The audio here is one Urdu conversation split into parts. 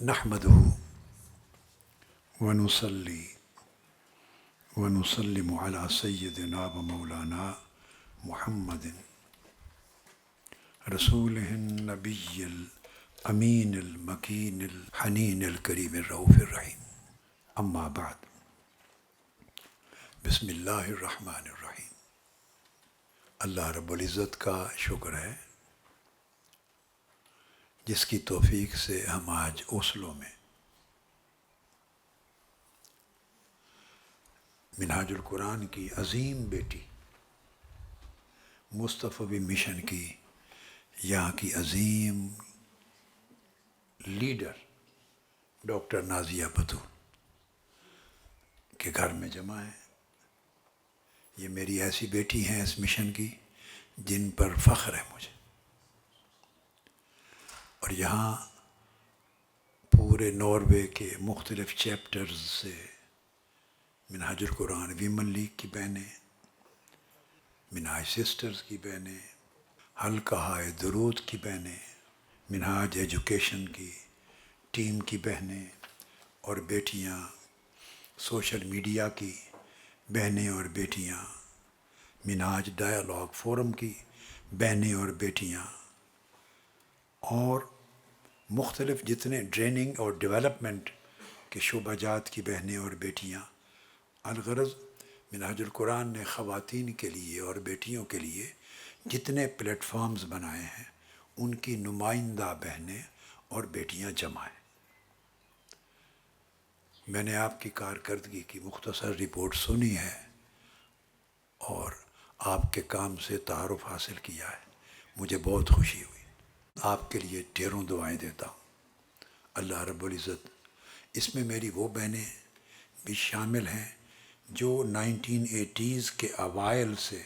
نحمده ونصلي ونسلم على سيدنا ومولانا محمد رسوله النبي الأمين المكين الحنين الكريم الرؤوف الرحيم أما بعد بسم اللہ الرحمن الرحیم۔ اللہ رب العزت کا شکر ہے جس کی توفیق سے ہم آج اوسلو میں منہاج القرآن کی عظیم بیٹی مصطفی مشن کی یہاں کی عظیم لیڈر ڈاکٹر نازیہ بطول کے گھر میں جمع ہیں۔ یہ میری ایسی بیٹی ہیں اس مشن کی جن پر فخر ہے مجھے، اور یہاں پورے ناروے کے مختلف چیپٹرز سے منہاج القرآن ویمن لیگ کی بہنیں، منہاج سسٹرز کی بہنیں، حلقہ درود کی بہنیں، منہاج ایجوکیشن کی ٹیم کی بہنیں اور بیٹیاں، سوشل میڈیا کی بہنیں اور بیٹیاں، منہاج ڈائیلاگ فورم کی بہنیں اور بیٹیاں، اور مختلف جتنے ٹریننگ اور ڈیولپمنٹ کے شعبہ جات کی بہنیں اور بیٹیاں۔ الغرض منہاج القرآن نے خواتین کے لیے اور بیٹیوں کے لیے جتنے پلیٹ فارمز بنائے ہیں ان کی نمائندہ بہنیں اور بیٹیاں جمع ہیں۔ میں نے آپ کی کارکردگی کی مختصر رپورٹ سنی ہے اور آپ کے کام سے تعارف حاصل کیا ہے، مجھے بہت خوشی ہوئی۔ آپ کے لیے ڈھیروں دعائیں دیتا ہوں۔ اللہ رب العزت اس میں میری وہ بہنیں بھی شامل ہیں جو 1980s کے اوائل سے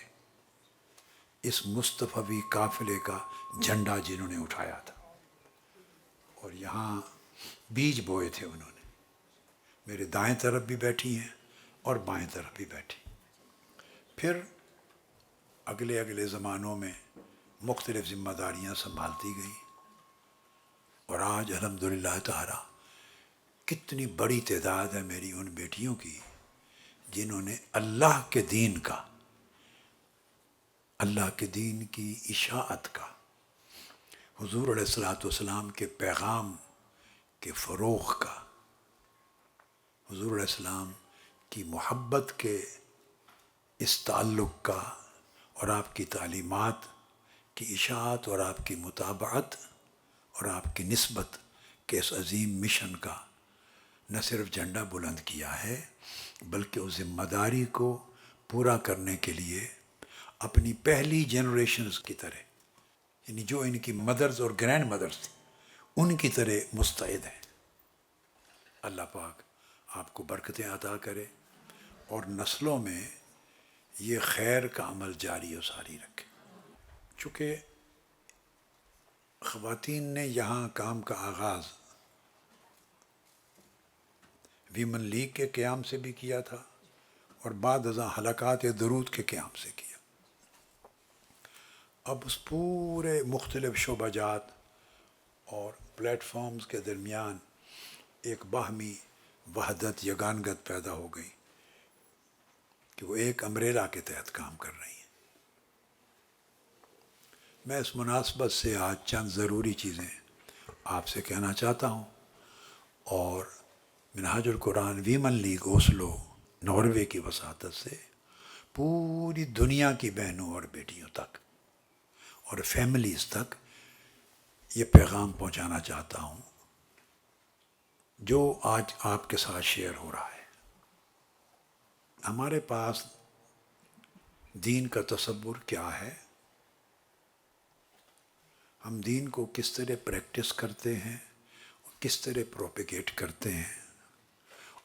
اس مصطفی قافلے کا جھنڈا جنہوں نے اٹھایا تھا اور یہاں بیج بوئے تھے انہوں نے۔ میرے دائیں طرف بھی بیٹھی ہیں اور بائیں طرف بھی بیٹھی۔ پھر اگلے زمانوں میں مختلف ذمہ داریاں سنبھالتی گئیں، اور آج الحمدللہ تعالی کتنی بڑی تعداد ہے میری ان بیٹیوں کی جنہوں نے اللہ کے دین کا، اللہ کے دین کی اشاعت کا، حضور علیہ الصلوۃ والسلام کے پیغام کے فروغ کا، حضور علیہ السلام کی محبت کے اس تعلق کا اور آپ کی تعلیمات کی اشاعت اور آپ کی متابعت اور آپ کی نسبت کے اس عظیم مشن کا نہ صرف جھنڈا بلند کیا ہے بلکہ اس ذمہ داری کو پورا کرنے کے لیے اپنی پہلی جنریشنز کی طرح، یعنی جو ان کی مدرز اور گرینڈ مدرز تھیں ان کی طرح مستعد ہیں۔ اللہ پاک آپ کو برکتیں عطا کرے اور نسلوں میں یہ خیر کا عمل جاری و ساری رکھے۔ چونکہ خواتین نے یہاں کام کا آغاز ویمن لیگ کے قیام سے بھی کیا تھا اور بعد ازاں حلقات درود کے قیام سے کیا۔ اب اس پورے مختلف شعبہ جات اور پلیٹ فارمز کے درمیان ایک باہمی وحدت، یگانگت پیدا ہو گئی کہ وہ ایک امبریلا کے تحت کام کر رہی ہیں۔ میں اس مناسبت سے آج چند ضروری چیزیں آپ سے کہنا چاہتا ہوں، اور منہاج القرآن ویمن لیگ اوسلو ناروے کی وساطت سے پوری دنیا کی بہنوں اور بیٹیوں تک اور فیملیز تک یہ پیغام پہنچانا چاہتا ہوں جو آج آپ کے ساتھ شیئر ہو رہا ہے۔ ہمارے پاس دین کا تصور کیا ہے، ہم دین کو کس طرح پریکٹس کرتے ہیں، کس طرح پروپیگیٹ کرتے ہیں،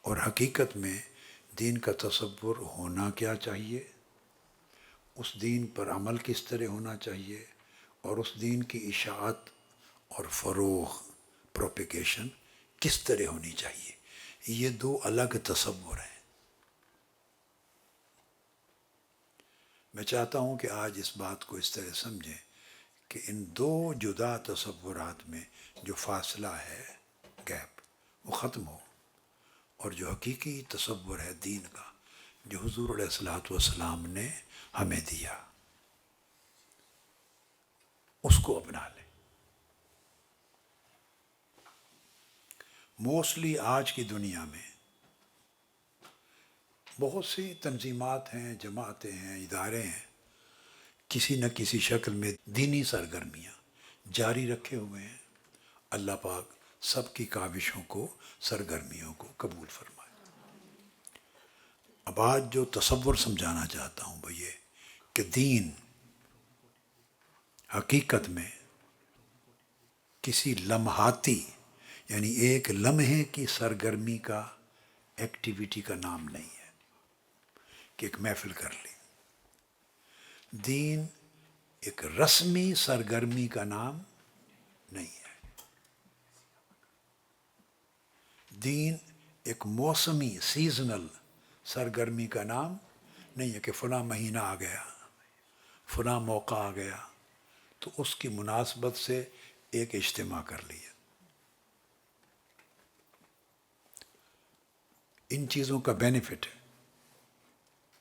اور حقیقت میں دین کا تصور ہونا کیا چاہیے، اس دین پر عمل کس طرح ہونا چاہیے، اور اس دین کی اشاعت اور فروغ، پروپیگیشن کس طرح ہونی چاہیے، یہ دو الگ تصور ہیں۔ میں چاہتا ہوں کہ آج اس بات کو اس طرح سمجھیں کہ ان دو جدا تصورات میں جو فاصلہ ہے، گیپ، وہ ختم ہو، اور جو حقیقی تصور ہے دین کا جو حضور علیہ الصلوۃ والسلام نے ہمیں دیا، اس کو اپنا لیں۔ موسٹلی آج کی دنیا میں بہت سی تنظیمات ہیں، جماعتیں ہیں، ادارے ہیں، کسی نہ کسی شکل میں دینی سرگرمیاں جاری رکھے ہوئے ہیں۔ اللہ پاک سب کی کاوشوں کو، سرگرمیوں کو قبول فرمائے۔ اب آج جو تصور سمجھانا چاہتا ہوں وہ یہ کہ دین حقیقت میں کسی لمحاتی، یعنی ایک لمحے کی سرگرمی کا، ایکٹیویٹی کا نام نہیں ہے کہ ایک محفل کر لی۔ دین ایک رسمی سرگرمی کا نام نہیں ہے۔ دین ایک موسمی، سیزنل سرگرمی کا نام نہیں ہے کہ فلاں مہینہ آ گیا، فلاں موقع آ گیا تو اس کی مناسبت سے ایک اجتماع کر لیا۔ ان چیزوں کا بینیفٹ ہے،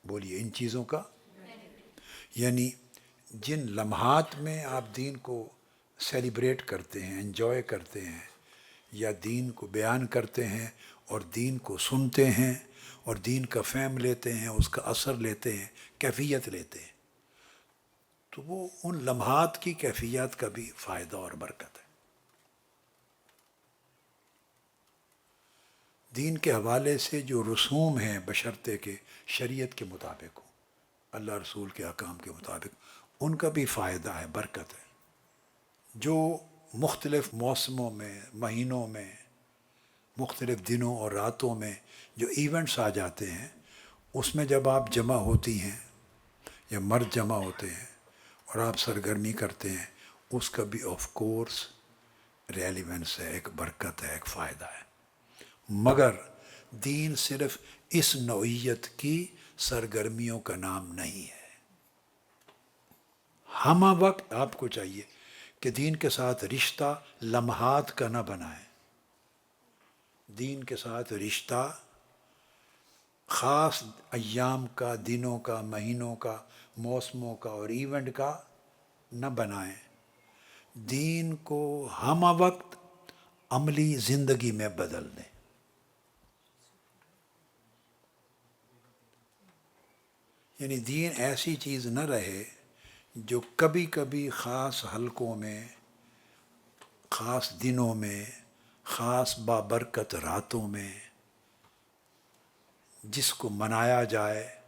بولیے ان چیزوں کا، یعنی جن لمحات میں آپ دین کو سیلیبریٹ کرتے ہیں، انجوائے کرتے ہیں، یا دین کو بیان کرتے ہیں اور دین کو سنتے ہیں اور دین کا فہم لیتے ہیں، اس کا اثر لیتے ہیں، کیفیت لیتے ہیں، تو وہ ان لمحات کی کیفیت کا بھی فائدہ اور برکت ہے۔ دین کے حوالے سے جو رسوم ہیں بشرطے کہ شریعت کے مطابق ہوں، اللہ رسول کے احکام کے مطابق، ان کا بھی فائدہ ہے، برکت ہے۔ جو مختلف موسموں میں، مہینوں میں، مختلف دنوں اور راتوں میں جو ایونٹس آ جاتے ہیں، اس میں جب آپ جمع ہوتی ہیں یا مرد جمع ہوتے ہیں اور آپ سرگرمی کرتے ہیں، اس کا بھی آف کورس ریلیونس ہے، ایک برکت ہے، ایک فائدہ ہے۔ مگر دین صرف اس نوعیت کی سرگرمیوں کا نام نہیں ہے۔ ہمہ وقت آپ کو چاہیے کہ دین کے ساتھ رشتہ لمحات کا نہ بنائیں۔ دین کے ساتھ رشتہ خاص ایام کا، دنوں کا، مہینوں کا، موسموں کا اور ایونٹ کا نہ بنائیں۔ دین کو ہمہ وقت عملی زندگی میں بدل دیں۔ یعنی دین ایسی چیز نہ رہے جو کبھی کبھی خاص حلقوں میں، خاص دنوں میں، خاص بابرکت راتوں میں جس کو منایا جائے،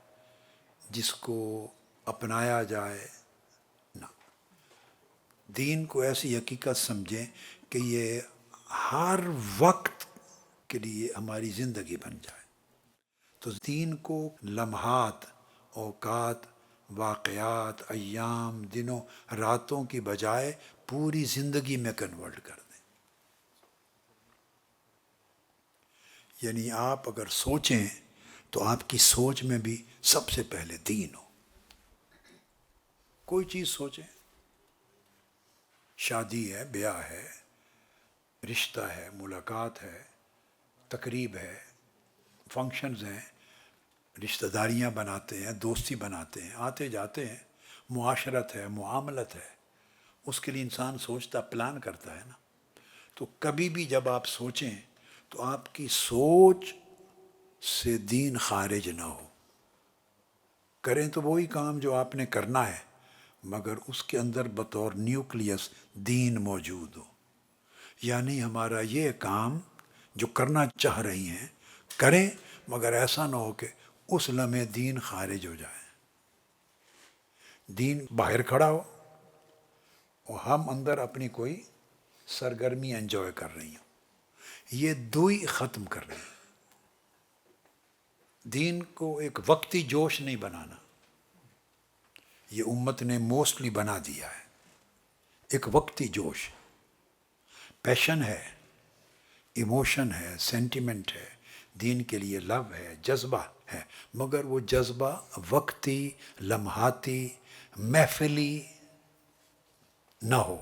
جس کو اپنایا جائے، نہ۔ دین کو ایسی حقیقت سمجھیں کہ یہ ہر وقت کے لیے ہماری زندگی بن جائے۔ تو دین کو لمحات، اوقات، واقعات، ایام، دنوں، راتوں کی بجائے پوری زندگی میں کنورٹ کر دیں۔ یعنی آپ اگر سوچیں تو آپ کی سوچ میں بھی سب سے پہلے دین ہو۔ کوئی چیز سوچیں، شادی ہے، بیاہ ہے، رشتہ ہے، ملاقات ہے، تقریب ہے، فنکشنز ہیں، رشتہ داریاں بناتے ہیں، دوستی بناتے ہیں، آتے جاتے ہیں، معاشرت ہے، معاملت ہے، اس کے لیے انسان سوچتا، پلان کرتا ہے نا۔ تو کبھی بھی جب آپ سوچیں تو آپ کی سوچ سے دین خارج نہ ہو۔ کریں تو وہی کام جو آپ نے کرنا ہے، مگر اس کے اندر بطور نیوکلیس دین موجود ہو۔ یعنی ہمارا یہ کام جو کرنا چاہ رہی ہیں کریں، مگر ایسا نہ ہو کہ اس لمحے دین خارج ہو جائے، دین باہر کھڑا ہو اور ہم اندر اپنی کوئی سرگرمی انجوائے کر رہی ہوں۔ یہ دوئی ختم کر رہی ہیں۔ دین کو ایک وقتی جوش نہیں بنانا، یہ امت نے موسٹلی بنا دیا ہے۔ ایک وقتی جوش، پیشن ہے، ایموشن ہے، سینٹیمنٹ ہے، دین کے لیے لو ہے، جذبہ ہے، مگر وہ جذبہ وقتی، لمحاتی، محفلی نہ ہو،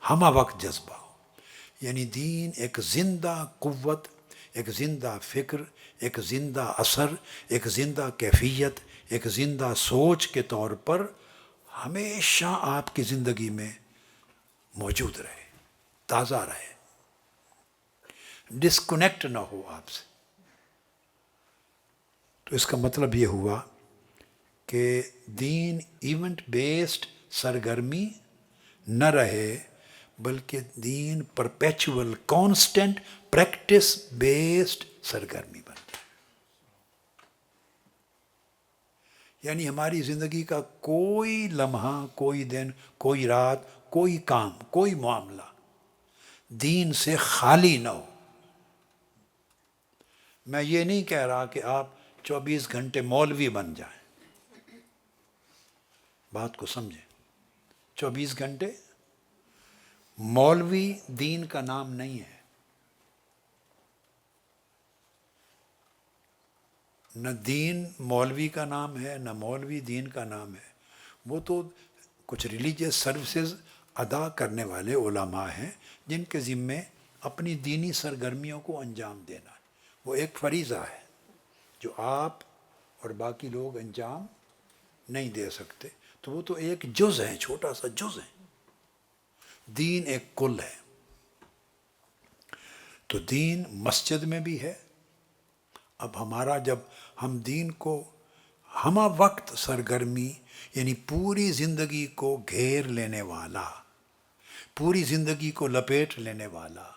ہمہ وقت جذبہ ہو۔ یعنی دین ایک زندہ قوت، ایک زندہ فکر، ایک زندہ اثر، ایک زندہ کیفیت، ایک زندہ سوچ کے طور پر ہمیشہ آپ کی زندگی میں موجود رہے، تازہ رہے، ڈسکنیکٹ نہ ہو آپ سے۔ تو اس کا مطلب یہ ہوا کہ دین ایونٹ بیسڈ سرگرمی نہ رہے، بلکہ دین پرپیچول کانسٹنٹ پریکٹس بیسڈ سرگرمی بن جائے۔ یعنی ہماری زندگی کا کوئی لمحہ، کوئی دن، کوئی رات، کوئی کام، کوئی معاملہ دین سے خالی نہ ہو۔ میں یہ نہیں کہہ رہا کہ آپ 24 گھنٹے مولوی بن جائیں، بات کو سمجھیں۔ 24 گھنٹے مولوی دین کا نام نہیں ہے، نہ دین مولوی کا نام ہے، نہ مولوی دین کا نام ہے۔ وہ تو کچھ ریلیجیس سروسز ادا کرنے والے علماء ہیں جن کے ذمے اپنی دینی سرگرمیوں کو انجام دینا ہے۔ وہ ایک فریضہ ہے جو آپ اور باقی لوگ انجام نہیں دے سکتے، تو وہ تو ایک جز ہے، چھوٹا سا جز ہے۔ دین ایک کل ہے۔ تو دین مسجد میں بھی ہے۔ اب ہمارا جب ہم دین کو ہمہ وقت سرگرمی، یعنی پوری زندگی کو گھیر لینے والا، پوری زندگی کو لپیٹ لینے والا،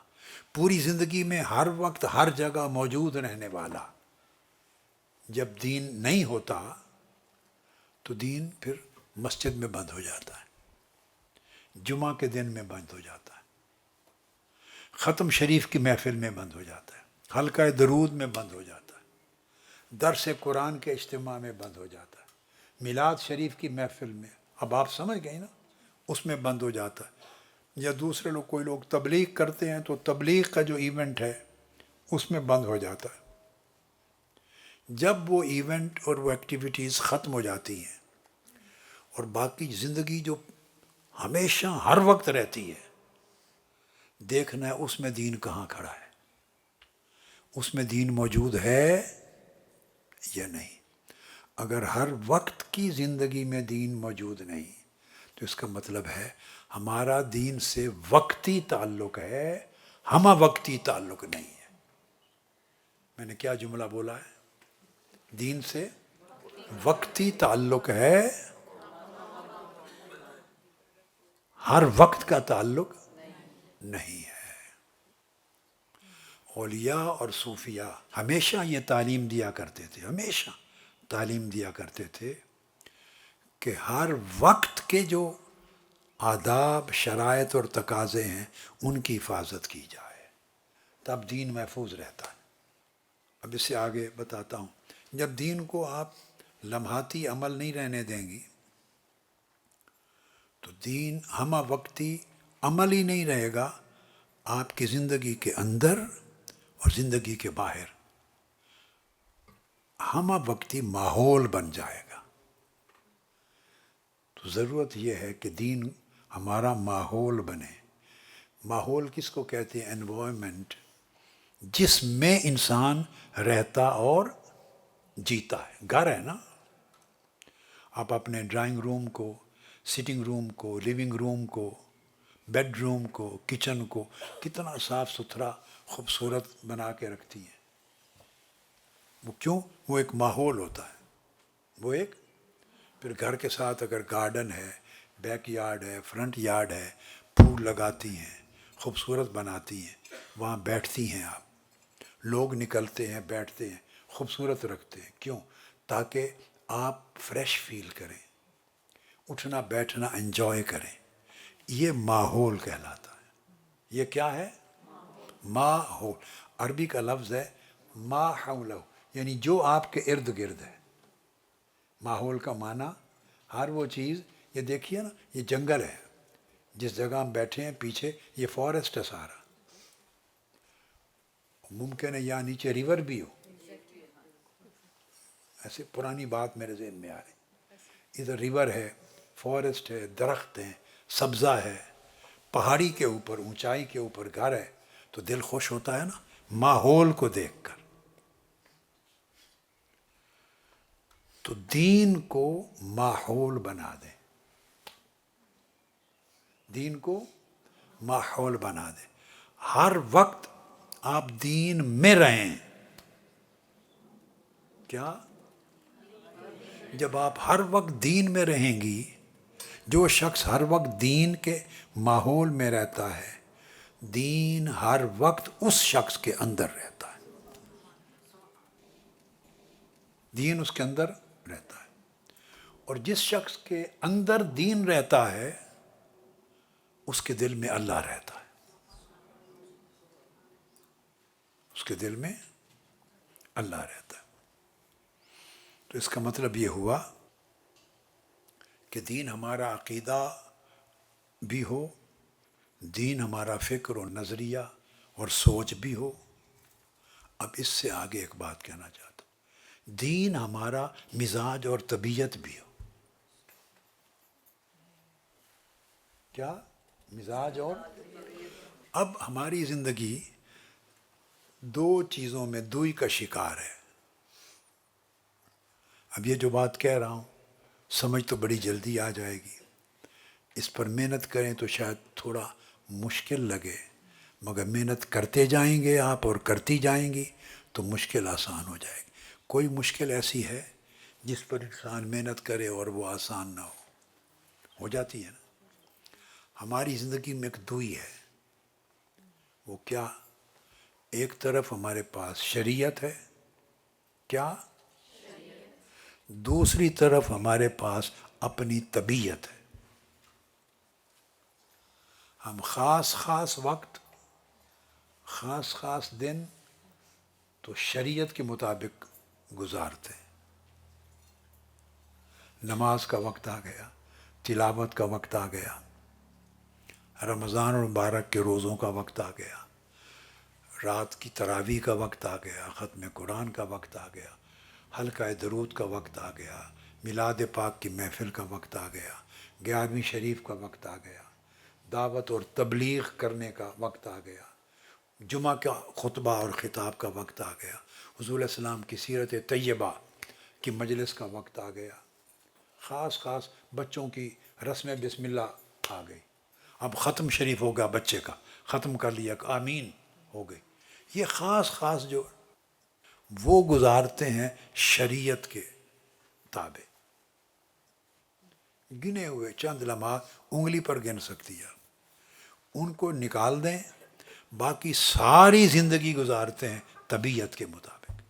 پوری زندگی میں ہر وقت ہر جگہ موجود رہنے والا جب دین نہیں ہوتا تو دین پھر مسجد میں بند ہو جاتا ہے، جمعہ کے دن میں بند ہو جاتا ہے، ختم شریف کی محفل میں بند ہو جاتا ہے، حلقہ درود میں بند ہو جاتا ہے، درس قرآن کے اجتماع میں بند ہو جاتا ہے، میلاد شریف کی محفل میں، اب آپ سمجھ گئے نا، اس میں بند ہو جاتا ہے۔ یا دوسرے لوگ، کوئی لوگ تبلیغ کرتے ہیں تو تبلیغ کا جو ایونٹ ہے اس میں بند ہو جاتا ہے۔ جب وہ ایونٹ اور وہ ایکٹیویٹیز ختم ہو جاتی ہیں اور باقی زندگی جو ہمیشہ ہر وقت رہتی ہے، دیکھنا ہے اس میں دین کہاں کھڑا ہے، اس میں دین موجود ہے یا نہیں۔ اگر ہر وقت کی زندگی میں دین موجود نہیں تو اس کا مطلب ہے ہمارا دین سے وقتی تعلق ہے، ہمہ وقتی تعلق نہیں ہے۔ میں نے کیا جملہ بولا ہے؟ دین سے وقتی تعلق ہے، ہر وقت کا تعلق نہیں ہے۔ اولیاء اور صوفیاء ہمیشہ یہ تعلیم دیا کرتے تھے، ہمیشہ تعلیم دیا کرتے تھے کہ ہر وقت کے جو آداب، شرائط اور تقاضے ہیں ان کی حفاظت کی جائے، تب دین محفوظ رہتا ہے۔ اب اس سے آگے بتاتا ہوں۔ جب دین کو آپ لمحاتی عمل نہیں رہنے دیں گی تو دین ہمہ وقتی عمل ہی نہیں رہے گا، آپ کی زندگی کے اندر اور زندگی کے باہر ہمہ وقتی ماحول بن جائے گا۔ تو ضرورت یہ ہے کہ دین ہمارا ماحول بنے۔ ماحول کس کو کہتے ہیں؟ انوائرمنٹ، جس میں انسان رہتا اور جیتا ہے۔ گھر ہے نا، آپ اپنے ڈرائنگ روم کو، سٹنگ روم کو، لیونگ روم کو، بیڈ روم کو، کچن کو کتنا صاف ستھرا خوبصورت بنا کے رکھتی ہیں۔ وہ کیوں؟ وہ ایک ماحول ہوتا ہے، وہ ایک۔ پھر گھر کے ساتھ اگر گارڈن ہے، بیک یارڈ ہے، فرنٹ یارڈ ہے، پھول لگاتی ہیں، خوبصورت بناتی ہیں، وہاں بیٹھتی ہیں آپ، لوگ نکلتے ہیں بیٹھتے ہیں، خوبصورت رکھتے ہیں۔ کیوں؟ تاکہ آپ فریش فیل کریں، اٹھنا بیٹھنا انجوائے کریں۔ یہ ماحول کہلاتا ہے۔ یہ کیا ہے؟ ماحول۔ عربی کا لفظ ہے ما حولہ، یعنی جو آپ کے ارد گرد ہے۔ ماحول کا معنی ہر وہ چیز، یہ دیکھیے نا، یہ جنگل ہے، جس جگہ ہم بیٹھے ہیں پیچھے یہ فارسٹ ہے سارا۔ ممکن ہے یہاں نیچے ریور بھی ہو، ایسے پرانی بات میرے ذہن میں آ رہی۔ ادھر ریور ہے، فارسٹ ہے، درخت ہیں، سبزہ ہے، پہاڑی کے اوپر، اونچائی کے اوپر گھر ہے تو دل خوش ہوتا ہے نا، ماحول کو دیکھ کر۔ تو دین کو ماحول بنا دیں، دین کو ماحول بنا دیں۔ ہر وقت آپ دین میں رہیں۔ کیا؟ جب آپ ہر وقت دین میں رہیں گی، جو شخص ہر وقت دین کے ماحول میں رہتا ہے، دین ہر وقت اس شخص کے اندر رہتا ہے، دین اس کے اندر رہتا ہے۔ اور جس شخص کے اندر دین رہتا ہے اس کے دل میں اللہ رہتا ہے، اس کے دل میں اللہ رہتا ہے۔ تو اس کا مطلب یہ ہوا کہ دین ہمارا عقیدہ بھی ہو، دین ہمارا فکر و نظریہ اور سوچ بھی ہو۔ اب اس سے آگے ایک بات کہنا چاہتا ہوں، دین ہمارا مزاج اور طبیعت بھی ہو۔ کیا؟ مزاج اور اب ہماری زندگی دو چیزوں میں دوئی کا شکار ہے۔ اب یہ جو بات کہہ رہا ہوں سمجھ تو بڑی جلدی آ جائے گی، اس پر محنت کریں تو شاید تھوڑا مشکل لگے، مگر محنت کرتے جائیں گے آپ اور کرتی جائیں گی تو مشکل آسان ہو جائے گی۔ کوئی مشکل ایسی ہے جس پر انسان محنت کرے اور وہ آسان نہ ہو جاتی ہے نا۔ ہماری زندگی میں ایک دوئی ہے، وہ کیا؟ ایک طرف ہمارے پاس شریعت ہے، کیا؟ دوسری طرف ہمارے پاس اپنی طبیعت ہے۔ ہم خاص خاص وقت، خاص خاص دن تو شریعت کے مطابق گزارتے ہیں۔ نماز کا وقت آ گیا، تلاوت کا وقت آ گیا، رمضان المبارک کے روزوں کا وقت آ گیا، رات کی تراویح کا وقت آ گیا، ختم قرآن کا وقت آ گیا، حلقہ درود کا وقت آ گیا، میلاد پاک کی محفل کا وقت آ گیا، 11ویں شریف کا وقت آ گیا، دعوت اور تبلیغ کرنے کا وقت آ گیا، جمعہ کا خطبہ اور خطاب کا وقت آ گیا، حضور علیہ السلام کی سیرت طیبہ کی مجلس کا وقت آ گیا، خاص خاص بچوں کی رسم بسم اللہ آ گئی، اب ختم شریف ہوگا بچے کا، ختم کر لیا، آمین ہو گئی۔ یہ خاص خاص جو وہ گزارتے ہیں شریعت کے تابع، گنے ہوئے چند لمحات انگلی پر گن سکتی ہے، ان کو نکال دیں، باقی ساری زندگی گزارتے ہیں طبیعت کے مطابق۔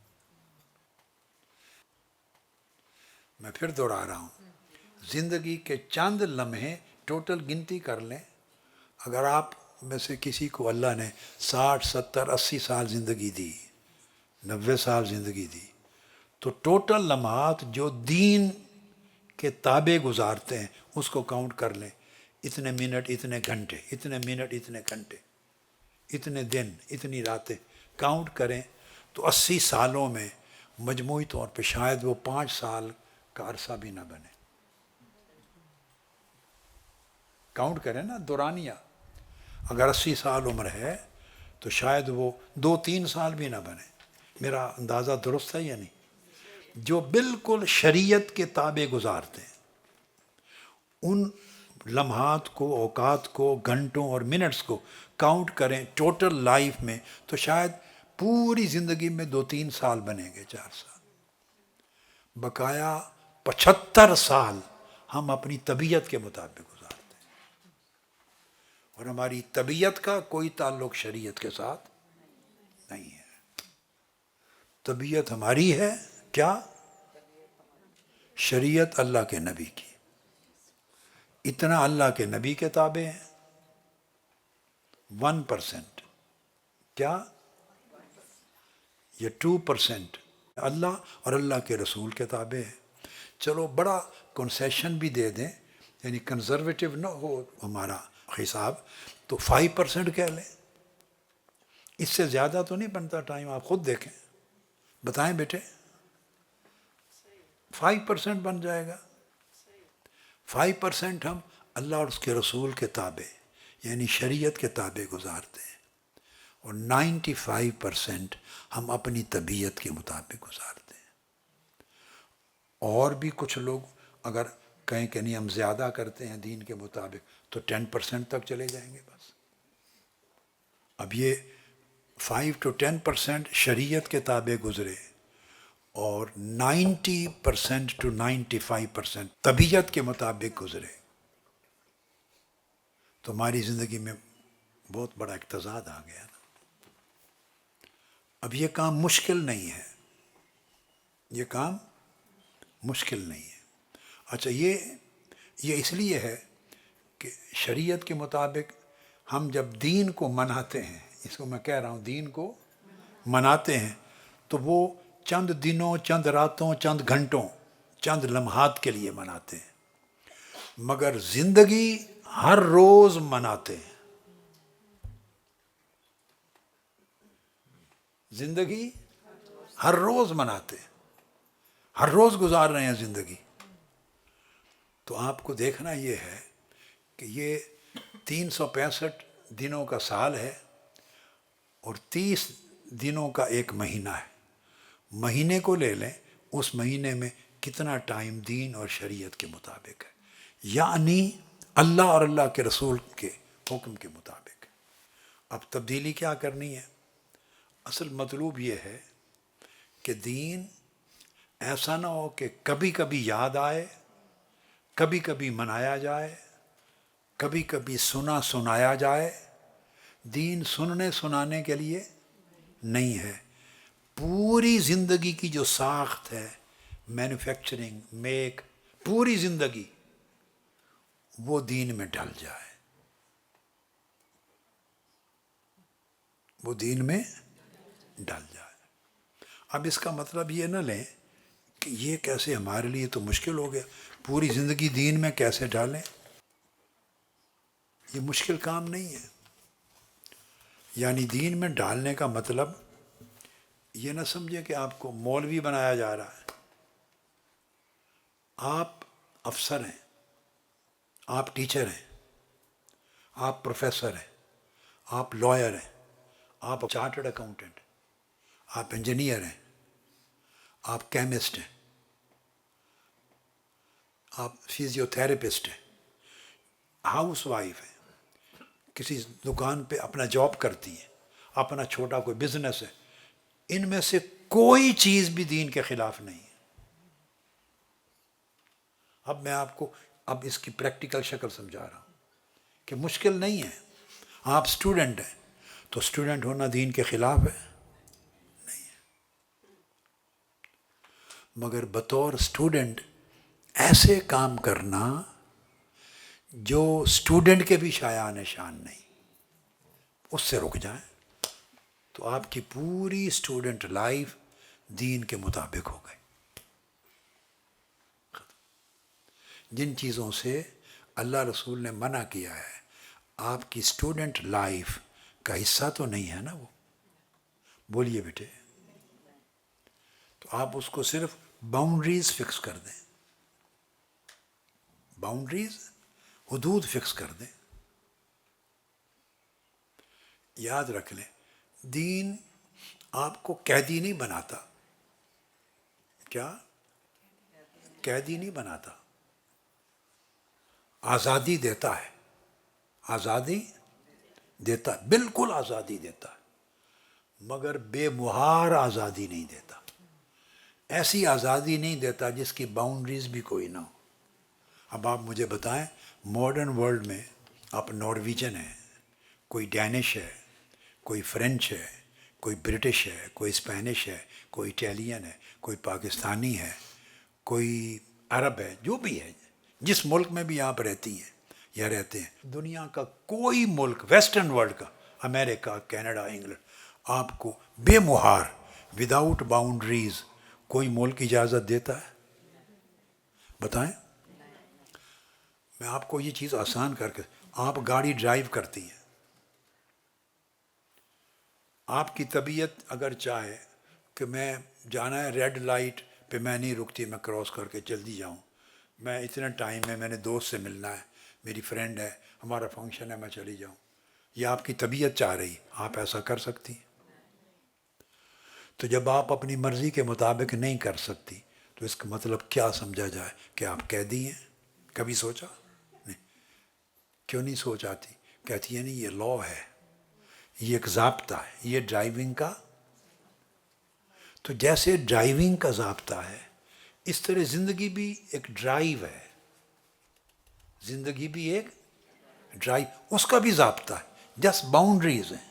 میں پھر دوہرا رہا ہوں، زندگی کے چند لمحے ٹوٹل گنتی کر لیں، اگر آپ میں سے کسی کو اللہ نے 60 70 80 سال زندگی دی، 90 سال زندگی دی، تو ٹوٹل لمحات جو دین کے تابع گزارتے ہیں اس کو کاؤنٹ کر لیں، اتنے منٹ اتنے گھنٹے، اتنے منٹ اتنے گھنٹے، اتنے دن اتنی راتیں کاؤنٹ کریں تو 80 سالوں میں مجموعی طور پہ شاید وہ 5 سال کا عرصہ بھی نہ بنے۔ کاؤنٹ کریں نا دورانیہ، اگر 80 سال عمر ہے تو شاید وہ 2-3 سال بھی نہ بنے۔ میرا اندازہ درست ہے یا نہیں؟ جو بالکل شریعت کے تابع گزارتے ہیں ان لمحات کو، اوقات کو، گھنٹوں اور منٹس کو کاؤنٹ کریں ٹوٹل لائف میں تو شاید پوری زندگی میں 2-3 سال بنیں گے، 4 سال، بقایا 75 سال ہم اپنی طبیعت کے مطابق گزارتے ہیں، اور ہماری طبیعت کا کوئی تعلق شریعت کے ساتھ نہیں ہے۔ طبیعت ہماری ہے کیا؟ شریعت اللہ کے نبی کی، اتنا اللہ کے نبی کے تابع ہیں، 1%، کیا؟ یہ 2% اللہ اور اللہ کے رسول کے تابع ہے۔ چلو بڑا کنسیشن بھی دے دیں، یعنی کنزرویٹو نہ ہو ہمارا حساب، تو 5% کہہ لیں، اس سے زیادہ تو نہیں بنتا ٹائم، آپ خود دیکھیں، بتائیں بیٹے، 5% بن جائے گا۔ 5% ہم اللہ اور اس کے رسول کے تابع، یعنی شریعت کے تابع گزارتے ہیں، اور 95% ہم اپنی طبیعت کے مطابق گزارتے ہیں۔ اور بھی کچھ لوگ اگر کہیں کہ نہیں ہم زیادہ کرتے ہیں دین کے مطابق تو 10% تک چلے جائیں گے بس۔ اب یہ 5 to 10% شریعت کے تابع گزرے اور 90% to 95% طبیعت کے مطابق گزرے تو ہماری زندگی میں بہت بڑا ایک تضاد آ گیا نا۔ اب یہ کام مشکل نہیں ہے، یہ کام مشکل نہیں ہے۔ اچھا یہ اس لیے ہے کہ شریعت کے مطابق ہم جب دین کو مناتے ہیں، اس کو میں کہہ رہا ہوں دین کو مناتے ہیں، تو وہ چند دنوں، چند راتوں، چند گھنٹوں، چند لمحات کے لیے مناتے ہیں، مگر زندگی ہر روز مناتے ہیں۔ زندگی ہر روز مناتے ہیں، ہر روز گزار رہے ہیں زندگی۔ تو آپ کو دیکھنا یہ ہے کہ یہ 365 دنوں کا سال ہے اور 30 دنوں کا ایک مہینہ ہے۔ مہینے کو لے لیں، اس مہینے میں کتنا ٹائم دین اور شریعت کے مطابق ہے، یعنی اللہ اور اللہ کے رسول کے حکم کے مطابق ہے۔ اب تبدیلی کیا کرنی ہے؟ اصل مطلوب یہ ہے کہ دین ایسا نہ ہو کہ کبھی کبھی یاد آئے، کبھی کبھی منایا جائے، کبھی کبھی سنایا جائے۔ دین سننے سنانے کے لیے نہیں ہے، پوری زندگی کی جو ساخت ہے، مینوفیکچرنگ، پوری زندگی وہ دین میں ڈل جائے، وہ دین میں ڈل جائے۔ اب اس کا مطلب یہ نہ لیں کہ یہ کیسے ہمارے لیے تو مشکل ہو گیا، پوری زندگی دین میں کیسے ڈالیں؟ یہ مشکل کام نہیں ہے۔ یعنی دین میں ڈالنے کا مطلب یہ نہ سمجھے کہ آپ کو مولوی بنایا جا رہا ہے۔ آپ افسر ہیں، آپ ٹیچر ہیں، آپ پروفیسر ہیں، آپ لائر ہیں، آپ چارٹرڈ اکاؤنٹنٹ، آپ انجینئر ہیں، آپ کیمسٹ ہیں، آپ فزیو تھراپسٹ ہیں، ہاؤس وائف ہیں، کسی دکان پہ اپنا جاب کرتی ہیں، اپنا چھوٹا کوئی بزنس ہے، ان میں سے کوئی چیز بھی دین کے خلاف نہیں ہے۔ اب میں آپ کو اس کی پریکٹیکل شکل سمجھا رہا ہوں کہ مشکل نہیں ہے۔ آپ اسٹوڈنٹ ہیں تو اسٹوڈنٹ ہونا دین کے خلاف ہے؟ نہیں ہے، مگر بطور اسٹوڈنٹ ایسے کام کرنا جو اسٹوڈنٹ کے بھی شایان شان نہیں، اس سے رک جائیں تو آپ کی پوری اسٹوڈنٹ لائف دین کے مطابق ہو گئی۔ جن چیزوں سے اللہ رسول نے منع کیا ہے، آپ کی اسٹوڈنٹ لائف کا حصہ تو نہیں ہے نا وہ۔ بولیے بیٹے، تو آپ اس کو صرف باؤنڈریز فکس کر دیں، باؤنڈریز، حدود فکس کر دیں۔ یاد رکھ لیں، دین آپ کو قیدی نہیں بناتا۔ کیا؟ قیدی نہیں بناتا، آزادی دیتا ہے، آزادی دیتا ہے، بالکل آزادی دیتا ہے، مگر بے مہار آزادی نہیں دیتا۔ ایسی آزادی نہیں دیتا جس کی باؤنڈریز بھی کوئی نہ ہو۔ اب آپ مجھے بتائیں، ماڈرن ورلڈ میں آپ نارویجن ہیں، کوئی ڈینش ہے، کوئی فرینچ ہے، کوئی برٹش ہے، کوئی اسپینش ہے، کوئی اٹیلین ہے، کوئی پاکستانی ہے، کوئی عرب ہے، جو بھی ہے، جس ملک میں بھی آپ رہتی ہیں یا رہتے ہیں، دنیا کا کوئی ملک، ویسٹرن ورلڈ کا، امریکہ، کینیڈا، انگلینڈ، آپ کو بے مہار، وداؤٹ باؤنڈریز کوئی ملک اجازت دیتا ہے؟ بتائیں۔ میں آپ کو یہ چیز آسان کر کے، آپ گاڑی ڈرائیو کرتی ہیں، آپ کی طبیعت اگر چاہے کہ میں جانا ہے ریڈ لائٹ پہ، میں نہیں رکتی، میں کراس کر کے جلدی جاؤں، میں اتنے ٹائم میں نے دوست سے ملنا ہے، میری فرینڈ ہے، ہمارا فنکشن ہے، میں چلی جاؤں، یہ آپ کی طبیعت چاہ رہی، آپ ایسا کر سکتی ہیں؟ تو جب آپ اپنی مرضی کے مطابق نہیں کر سکتی تو اس کا مطلب کیا سمجھا جائے کہ آپ قیدی ہیں؟ کبھی سوچا؟ نہیں۔ کیوں نہیں سوچاتی؟ کہتی ہے نہیں، یہ لا ہے، یہ ایک ضابطہ ہے، یہ ڈرائیونگ کا۔ تو جیسے ڈرائیونگ کا ضابطہ ہے، اس طرح زندگی بھی ایک ڈرائیو ہے، زندگی بھی ایک ڈرائیو، اس کا بھی ضابطہ ہے، جسٹ باؤنڈریز ہیں۔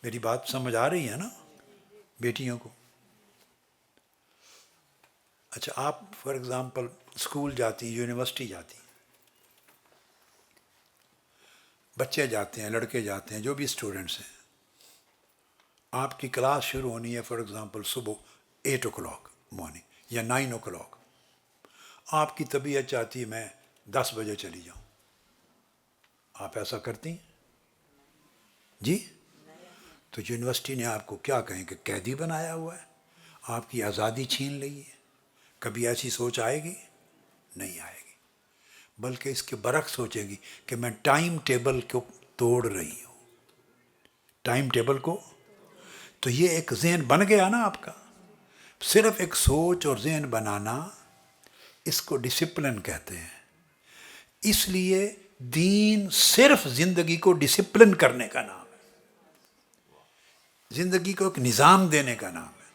میری بات سمجھ آ رہی ہے نا بیٹیوں کو؟ اچھا، آپ فار ایگزامپل اسکول جاتی ہیں، یونیورسٹی جاتی ہیں، بچے جاتے ہیں، لڑکے جاتے ہیں، جو بھی اسٹوڈنٹس ہیں، آپ کی کلاس شروع ہونی ہے فار ایگزامپل صبح 8 o'clock مارننگ یا 9 o'clock، آپ کی طبیعت چاہتی ہے میں 10 بجے چلی جاؤں، آپ ایسا کرتی ہیں؟ جی؟ تو یونیورسٹی نے آپ کو کیا کہیں کہ قیدی بنایا ہوا ہے، آپ کی آزادی چھین لی ہے؟ کبھی ایسی سوچ آئے گی؟ نہیں آئے گی، بلکہ اس کے برعکس سوچے گی کہ میں ٹائم ٹیبل کو توڑ رہی ہوں، ٹائم ٹیبل کو۔ تو یہ ایک ذہن بن گیا نا آپ کا، صرف ایک سوچ اور ذہن بنانا، اس کو ڈسپلن کہتے ہیں۔ اس لیے دین صرف زندگی کو ڈسپلن کرنے کا نام ہے، زندگی کو ایک نظام دینے کا نام ہے،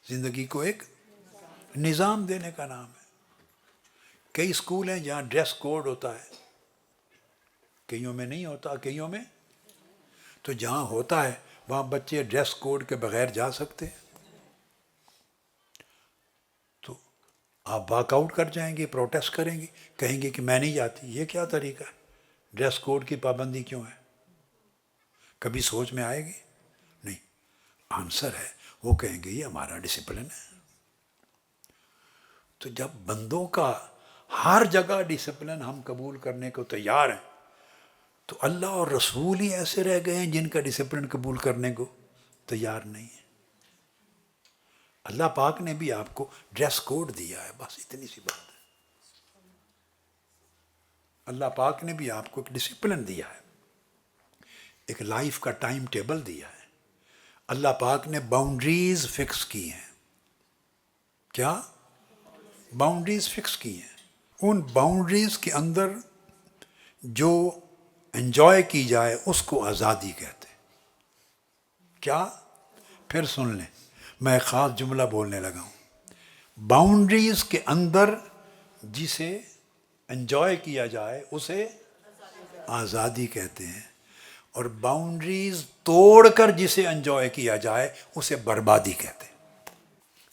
زندگی کو ایک نظام دینے کا نام ہے۔ کئی اسکول ہیں جہاں ڈریس کوڈ ہوتا ہے، کئیوں میں نہیں ہوتا، کئیوں میں۔ تو جہاں ہوتا ہے وہاں بچے ڈریس کوڈ کے بغیر جا سکتے ہیں؟ تو آپ واک آؤٹ کر جائیں گے، پروٹیسٹ کریں گے، کہیں گے کہ میں نہیں جاتی۔ یہ کیا طریقہ ہے؟ ڈریس کوڈ کی پابندی کیوں ہے؟ کبھی سوچ میں آئے گی؟ نہیں۔ آنسر ہے، وہ کہیں گے یہ ہمارا ڈسپلن ہے۔ تو جب بندوں کا ہر جگہ ڈسپلن ہم قبول کرنے کو تیار ہیں، تو اللہ اور رسول ہی ایسے رہ گئے ہیں جن کا ڈسپلن قبول کرنے کو تیار نہیں ہے۔ اللہ پاک نے بھی آپ کو ڈریس کوڈ دیا ہے، بس اتنی سی بات ہے۔ اللہ پاک نے بھی آپ کو ایک ڈسپلن دیا ہے، ایک لائف کا ٹائم ٹیبل دیا ہے۔ اللہ پاک نے باؤنڈریز فکس کی ہیں۔ کیا؟ باؤنڈریز فکس کی ہیں۔ ان باؤنڈریز کے اندر جو انجوائے کی جائے اس کو آزادی کہتے ہیں۔ کیا؟ پھر سن لیں، میں ایک خاص جملہ بولنے لگا ہوں۔ باؤنڈریز کے اندر جسے انجوائے کیا جائے اسے آزادی کہتے ہیں، اور باؤنڈریز توڑ کر جسے انجوائے کیا جائے اسے بربادی کہتے ہیں۔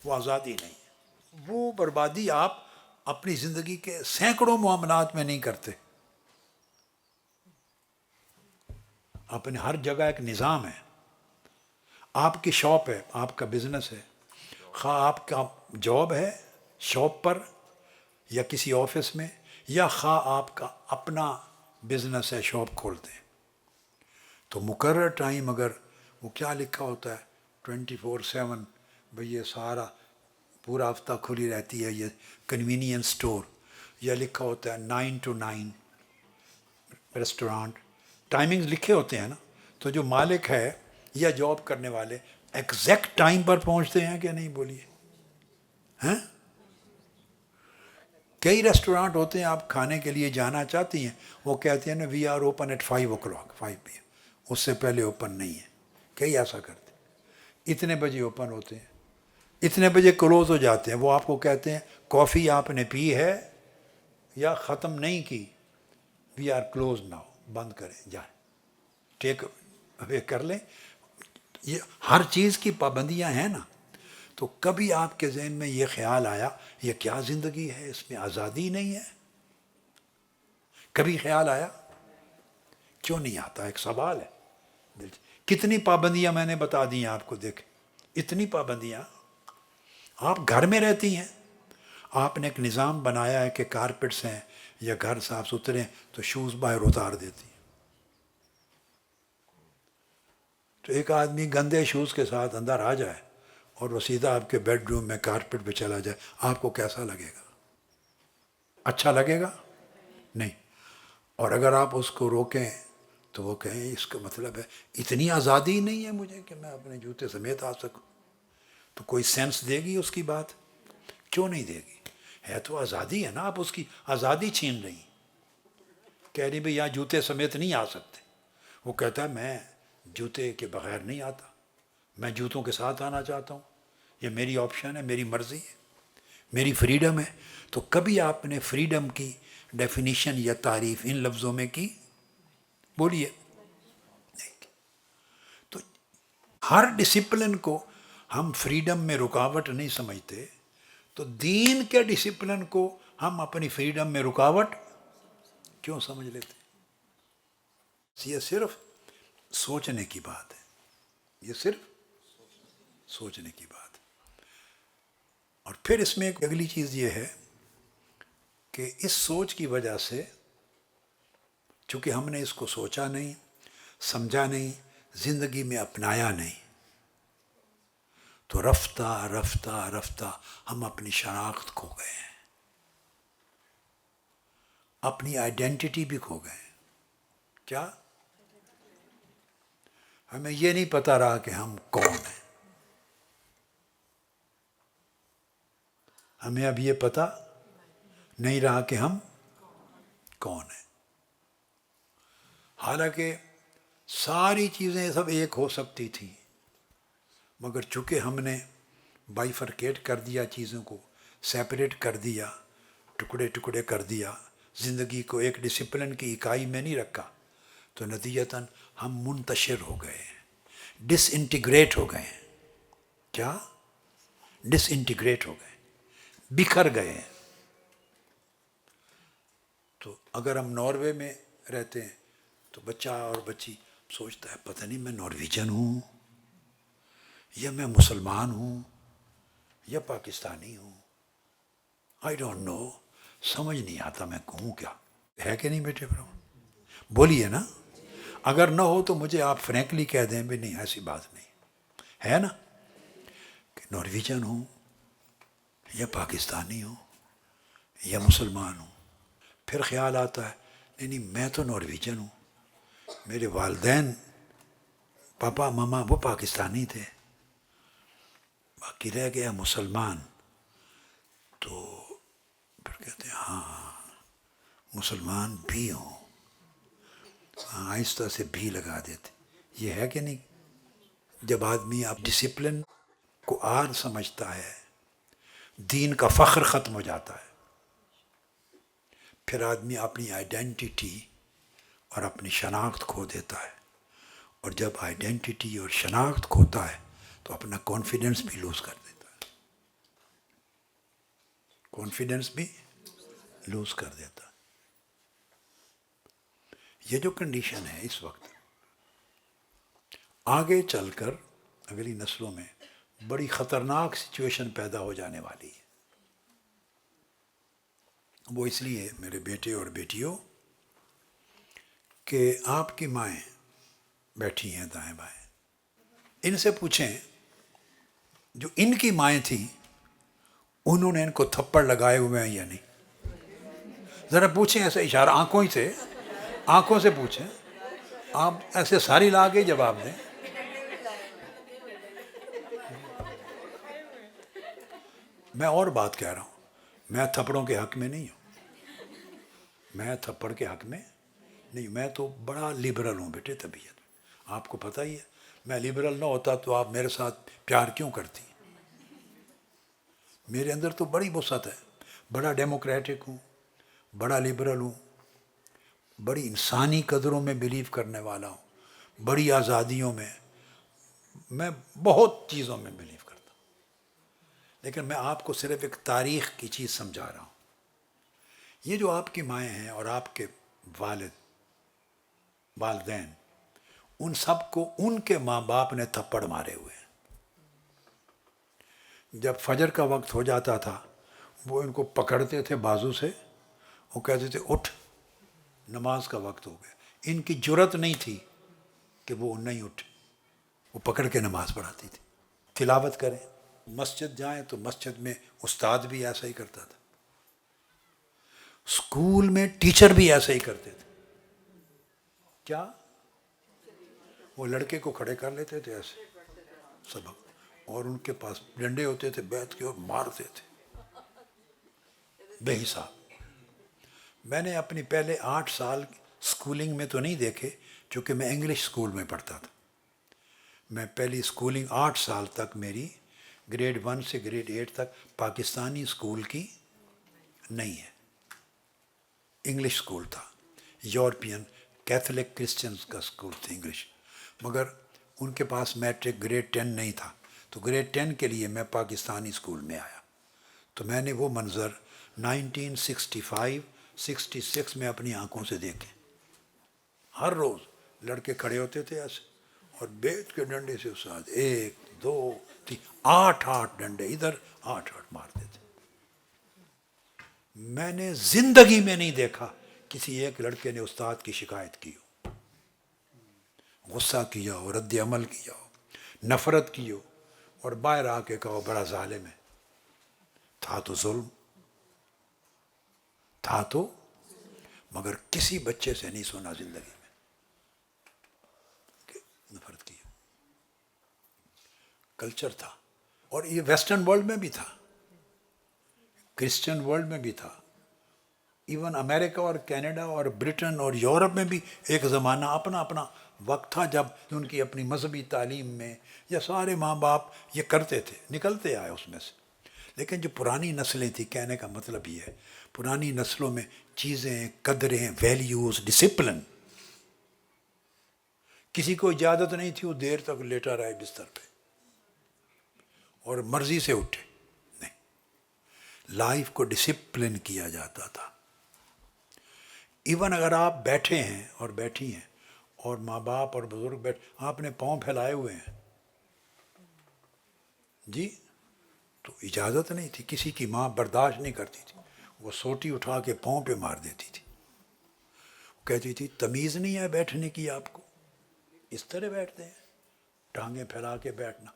وہ آزادی نہیں ہے، وہ بربادی آپ اپنی زندگی کے سینکڑوں معاملات میں نہیں کرتے۔ اپنے ہر جگہ ایک نظام ہے۔ آپ کی شاپ ہے، آپ کا بزنس ہے، خواہ آپ کا جاب ہے شاپ پر یا کسی آفس میں، یا خواہ آپ کا اپنا بزنس ہے، شاپ کھولتے ہیں، تو مقرر ٹائم اگر وہ کیا لکھا ہوتا ہے 24/7، بھئی یہ سارا پورا ہفتہ کھلی رہتی ہے یہ کنوینئنس اسٹور، یا لکھا ہوتا ہے 9 to 9 ریسٹورانٹ، ٹائمنگز لکھے ہوتے ہیں نا، تو جو مالک ہے یا جاب کرنے والے ایگزیکٹ ٹائم پر پہنچتے ہیں کہ نہیں؟ بولیے، ہیں؟ کئی ریسٹورانٹ ہوتے ہیں آپ کھانے کے لیے جانا چاہتی ہیں، وہ کہتے ہیں نا we are open at 5 o'clock 5 PM، اس سے پہلے اوپن نہیں ہے۔ کئی ایسا کرتے ہیں، اتنے بجے اوپن ہوتے ہیں، اتنے بجے کلوز ہو جاتے ہیں۔ وہ آپ کو کہتے ہیں کافی آپ نے پی ہے یا ختم نہیں کی، وی آر کلوز ناؤ، بند کریں، جائیں، ٹیک اوے کر لیں۔ یہ ہر چیز کی پابندیاں ہیں نا۔ تو کبھی آپ کے ذہن میں یہ خیال آیا یہ کیا زندگی ہے، اس میں آزادی نہیں ہے؟ کبھی خیال آیا؟ کیوں نہیں آتا؟ ایک سوال ہے۔ کتنی پابندیاں میں نے بتا دی ہیں آپ کو، دیکھ، اتنی پابندیاں۔ آپ گھر میں رہتی ہیں، آپ نے ایک نظام بنایا ہے کہ کارپٹس ہیں یا گھر صاف ستھرے ہیں تو شوز باہر اتار دیتی ہیں۔ تو ایک آدمی گندے شوز کے ساتھ اندر آ جائے اور وہ سیدھا آپ کے بیڈ روم میں کارپٹ پہ چلا جائے، آپ کو کیسا لگے گا؟ اچھا لگے گا؟ نہیں. اور اگر آپ اس کو روکیں تو وہ کہیں اس کا مطلب ہے اتنی آزادی نہیں ہے مجھے کہ میں اپنے جوتے سمیت آ سکوں. تو کوئی سینس دے گی اس کی بات؟ کیوں نہیں دے گی؟ ہے تو آزادی ہے نا، آپ اس کی آزادی چھین رہی ہیں. کہہ رہی بھئی یہاں جوتے سمیت نہیں آ سکتے. وہ کہتا ہے میں جوتے کے بغیر نہیں آتا، میں جوتوں کے ساتھ آنا چاہتا ہوں، یہ میری آپشن ہے، میری مرضی ہے، میری فریڈم ہے. تو کبھی آپ نے فریڈم کی ڈیفینیشن یا تعریف ان لفظوں میں کی؟ بولیے. نہیں کی. تو ہر ڈسپلن کو ہم فریڈم میں رکاوٹ نہیں سمجھتے، تو دین کے ڈسپلن کو ہم اپنی فریڈم میں رکاوٹ کیوں سمجھ لیتے؟ یہ صرف سوچنے کی بات ہے، یہ صرف سوچنے کی بات ہے. اور پھر اس میں ایک اگلی چیز یہ ہے کہ اس سوچ کی وجہ سے چونکہ ہم نے اس کو سوچا نہیں، سمجھا نہیں، زندگی میں اپنایا نہیں، تو رفتہ رفتہ رفتہ ہم اپنی شناخت کھو گئے ہیں، اپنی آئیڈینٹی بھی کھو گئے ہیں. کیا؟ ہمیں یہ نہیں پتہ رہا کہ ہم کون ہیں. ہمیں اب یہ پتہ نہیں رہا کہ ہم کون ہیں. حالانکہ ساری چیزیں سب ایک ہو سکتی تھیں، مگر چونکہ ہم نے بائیفرکیٹ کر دیا، چیزوں کو سیپریٹ کر دیا، ٹکڑے ٹکڑے کر دیا، زندگی کو ایک ڈسپلن کی اکائی میں نہیں رکھا، تو نتیجتاً ہم منتشر ہو گئے ہیں، ڈس انٹیگریٹ ہو گئے ہیں. کیا؟ ڈس انٹیگریٹ ہو گئے، بکھر گئے ہیں. تو اگر ہم ناروے میں رہتے ہیں تو بچہ اور بچی سوچتا ہے پتہ نہیں میں نارویجن ہوں یا میں مسلمان ہوں یا پاکستانی ہوں، آئی ڈونٹ نو، سمجھ نہیں آتا میں کہوں کیا. ہے کہ نہیں بیٹے برو؟ بولیے نا. اگر نہ ہو تو مجھے آپ فرینکلی کہہ دیں بھی نہیں ایسی بات نہیں ہے نا، کہ نارویجن ہوں یا پاکستانی ہوں یا مسلمان ہوں. پھر خیال آتا ہے نہیں نہیں میں تو نارویجن ہوں، میرے والدین پاپا ماما وہ پاکستانی تھے، باقی رہ گیا مسلمان. تو پھر کہتے ہیں ہاں مسلمان بھی ہوں، آہستہ سے بھی لگا دیتے. یہ ہے کہ نہیں؟ جب آدمی آپ ڈسپلن کو آر سمجھتا ہے، دین کا فخر ختم ہو جاتا ہے. پھر آدمی اپنی آئیڈینٹی اور اپنی شناخت کھو دیتا ہے. اور جب آئیڈینٹی اور شناخت کھوتا ہے تو اپنا کانفیڈنس بھی لوز کر دیتا ہے، کانفیڈنس بھی لوز کر دیتا ہے. یہ جو کنڈیشن ہے اس وقت، آگے چل کر اگلی نسلوں میں بڑی خطرناک سچویشن پیدا ہو جانے والی ہے. وہ اس لیے میرے بیٹے اور بیٹیوں کہ آپ کی مائیں بیٹھی ہیں دائیں بائیں، ان سے پوچھیں جو ان کی مائیں تھیں انہوں نے ان کو تھپڑ لگائے ہوئے ہیں یا نہیں. ذرا پوچھیں ایسے اشارہ آنکھوں ہی سے، آنکھوں سے پوچھیں. آپ ایسے ساری لا کے جواب دیں. میں اور بات کہہ رہا ہوں، میں تھپڑوں کے حق میں نہیں ہوں، میں تھپڑ کے حق میں نہیں. میں تو بڑا لبرل ہوں بیٹے طبیعت، آپ کو پتہ ہی ہے. میں لبرل نہ ہوتا تو آپ میرے ساتھ پیار کیوں کرتی؟ میرے اندر تو بڑی وسعت ہے، بڑا ڈیموکریٹک ہوں، بڑا لبرل ہوں، بڑی انسانی قدروں میں بلیو کرنے والا ہوں، بڑی آزادیوں میں بہت چیزوں میں بلیو کرتا ہوں. لیکن میں آپ کو صرف ایک تاریخ کی چیز سمجھا رہا ہوں. یہ جو آپ کی مائیں ہیں اور آپ کے والدین، ان سب کو ان کے ماں باپ نے تھپڑ مارے ہوئے ہیں. جب فجر کا وقت ہو جاتا تھا وہ ان کو پکڑتے تھے بازو سے، وہ کہتے تھے اٹھ نماز کا وقت ہو گیا. ان کی جرت نہیں تھی کہ وہ نہیں اٹھے، وہ پکڑ کے نماز پڑھاتی تھی. تلاوت کریں، مسجد جائیں تو مسجد میں استاد بھی ایسا ہی کرتا تھا. اسکول میں ٹیچر بھی ایسے ہی کرتے تھے. کیا وہ لڑکے کو کھڑے کر لیتے تھے ایسے سبق, اور ان کے پاس ڈنڈے ہوتے تھے, بیٹھ کے اور مارتے تھے بے حساب. میں نے اپنی پہلے 8 سال اسکولنگ میں تو نہیں دیکھے, چونکہ میں انگلش اسکول میں پڑھتا تھا. میں پہلی اسکولنگ 8 سال تک میری گریڈ 1 سے گریڈ 8 تک پاکستانی اسکول کی نہیں ہے, انگلش اسکول تھا, یورپین کیتھولک کرسچنس کا اسکول تھا انگلش. مگر ان کے پاس میٹرک گریڈ 10 نہیں تھا, تو گریڈ 10 کے لیے میں پاکستانی اسکول میں آیا. تو میں نے وہ منظر 1965-66 میں اپنی آنکھوں سے دیکھے. ہر روز لڑکے کھڑے ہوتے تھے ایسے اور بیت کے ڈنڈے سے اس ساتھ 1 2 3 8 ڈنڈے ادھر 8 مارتے تھے. میں نے زندگی میں نہیں دیکھا کسی ایک لڑکے نے استاد کی شکایت کی ہو, غصہ کیا ہو, رد عمل کیا ہو, نفرت کی ہو, اور باہر آ کے کہو بڑا ظالم ہے. تھا تو ظلم تھا تو, مگر کسی بچے سے نہیں سنا زندگی میں کہ نفرت کی. کلچر تھا, اور یہ ویسٹرن ورلڈ میں بھی تھا, کرسچن ورلڈ میں بھی تھا, ایون امریکہ اور کینیڈا اور برٹن اور یورپ میں بھی ایک زمانہ اپنا اپنا وقت تھا جب ان کی اپنی مذہبی تعلیم میں یا سارے ماں باپ یہ کرتے تھے, نکلتے آئے اس میں سے. لیکن جو پرانی نسلیں تھیں, کہنے کا مطلب یہ ہے پرانی نسلوں میں چیزیں, قدریں, ویلیوز, ڈسپلن, کسی کو اجازت نہیں تھی وہ دیر تک لیٹا رہے بستر پہ اور مرضی سے اٹھے, نہیں, لائف کو ڈسپلن کیا جاتا تھا. ایون اگر آپ بیٹھے ہیں اور بیٹھی ہیں اور ماں باپ اور بزرگ بیٹھ, آپ نے پاؤں پھیلائے ہوئے ہیں جی, تو اجازت نہیں تھی. کسی کی ماں برداشت نہیں کرتی تھی, وہ سوٹی اٹھا کے پاؤں پہ مار دیتی تھی. کہتی تھی تمیز نہیں ہے بیٹھنے کی آپ کو, اس طرح بیٹھتے ہیں, ٹانگیں پھیلا کے بیٹھنا.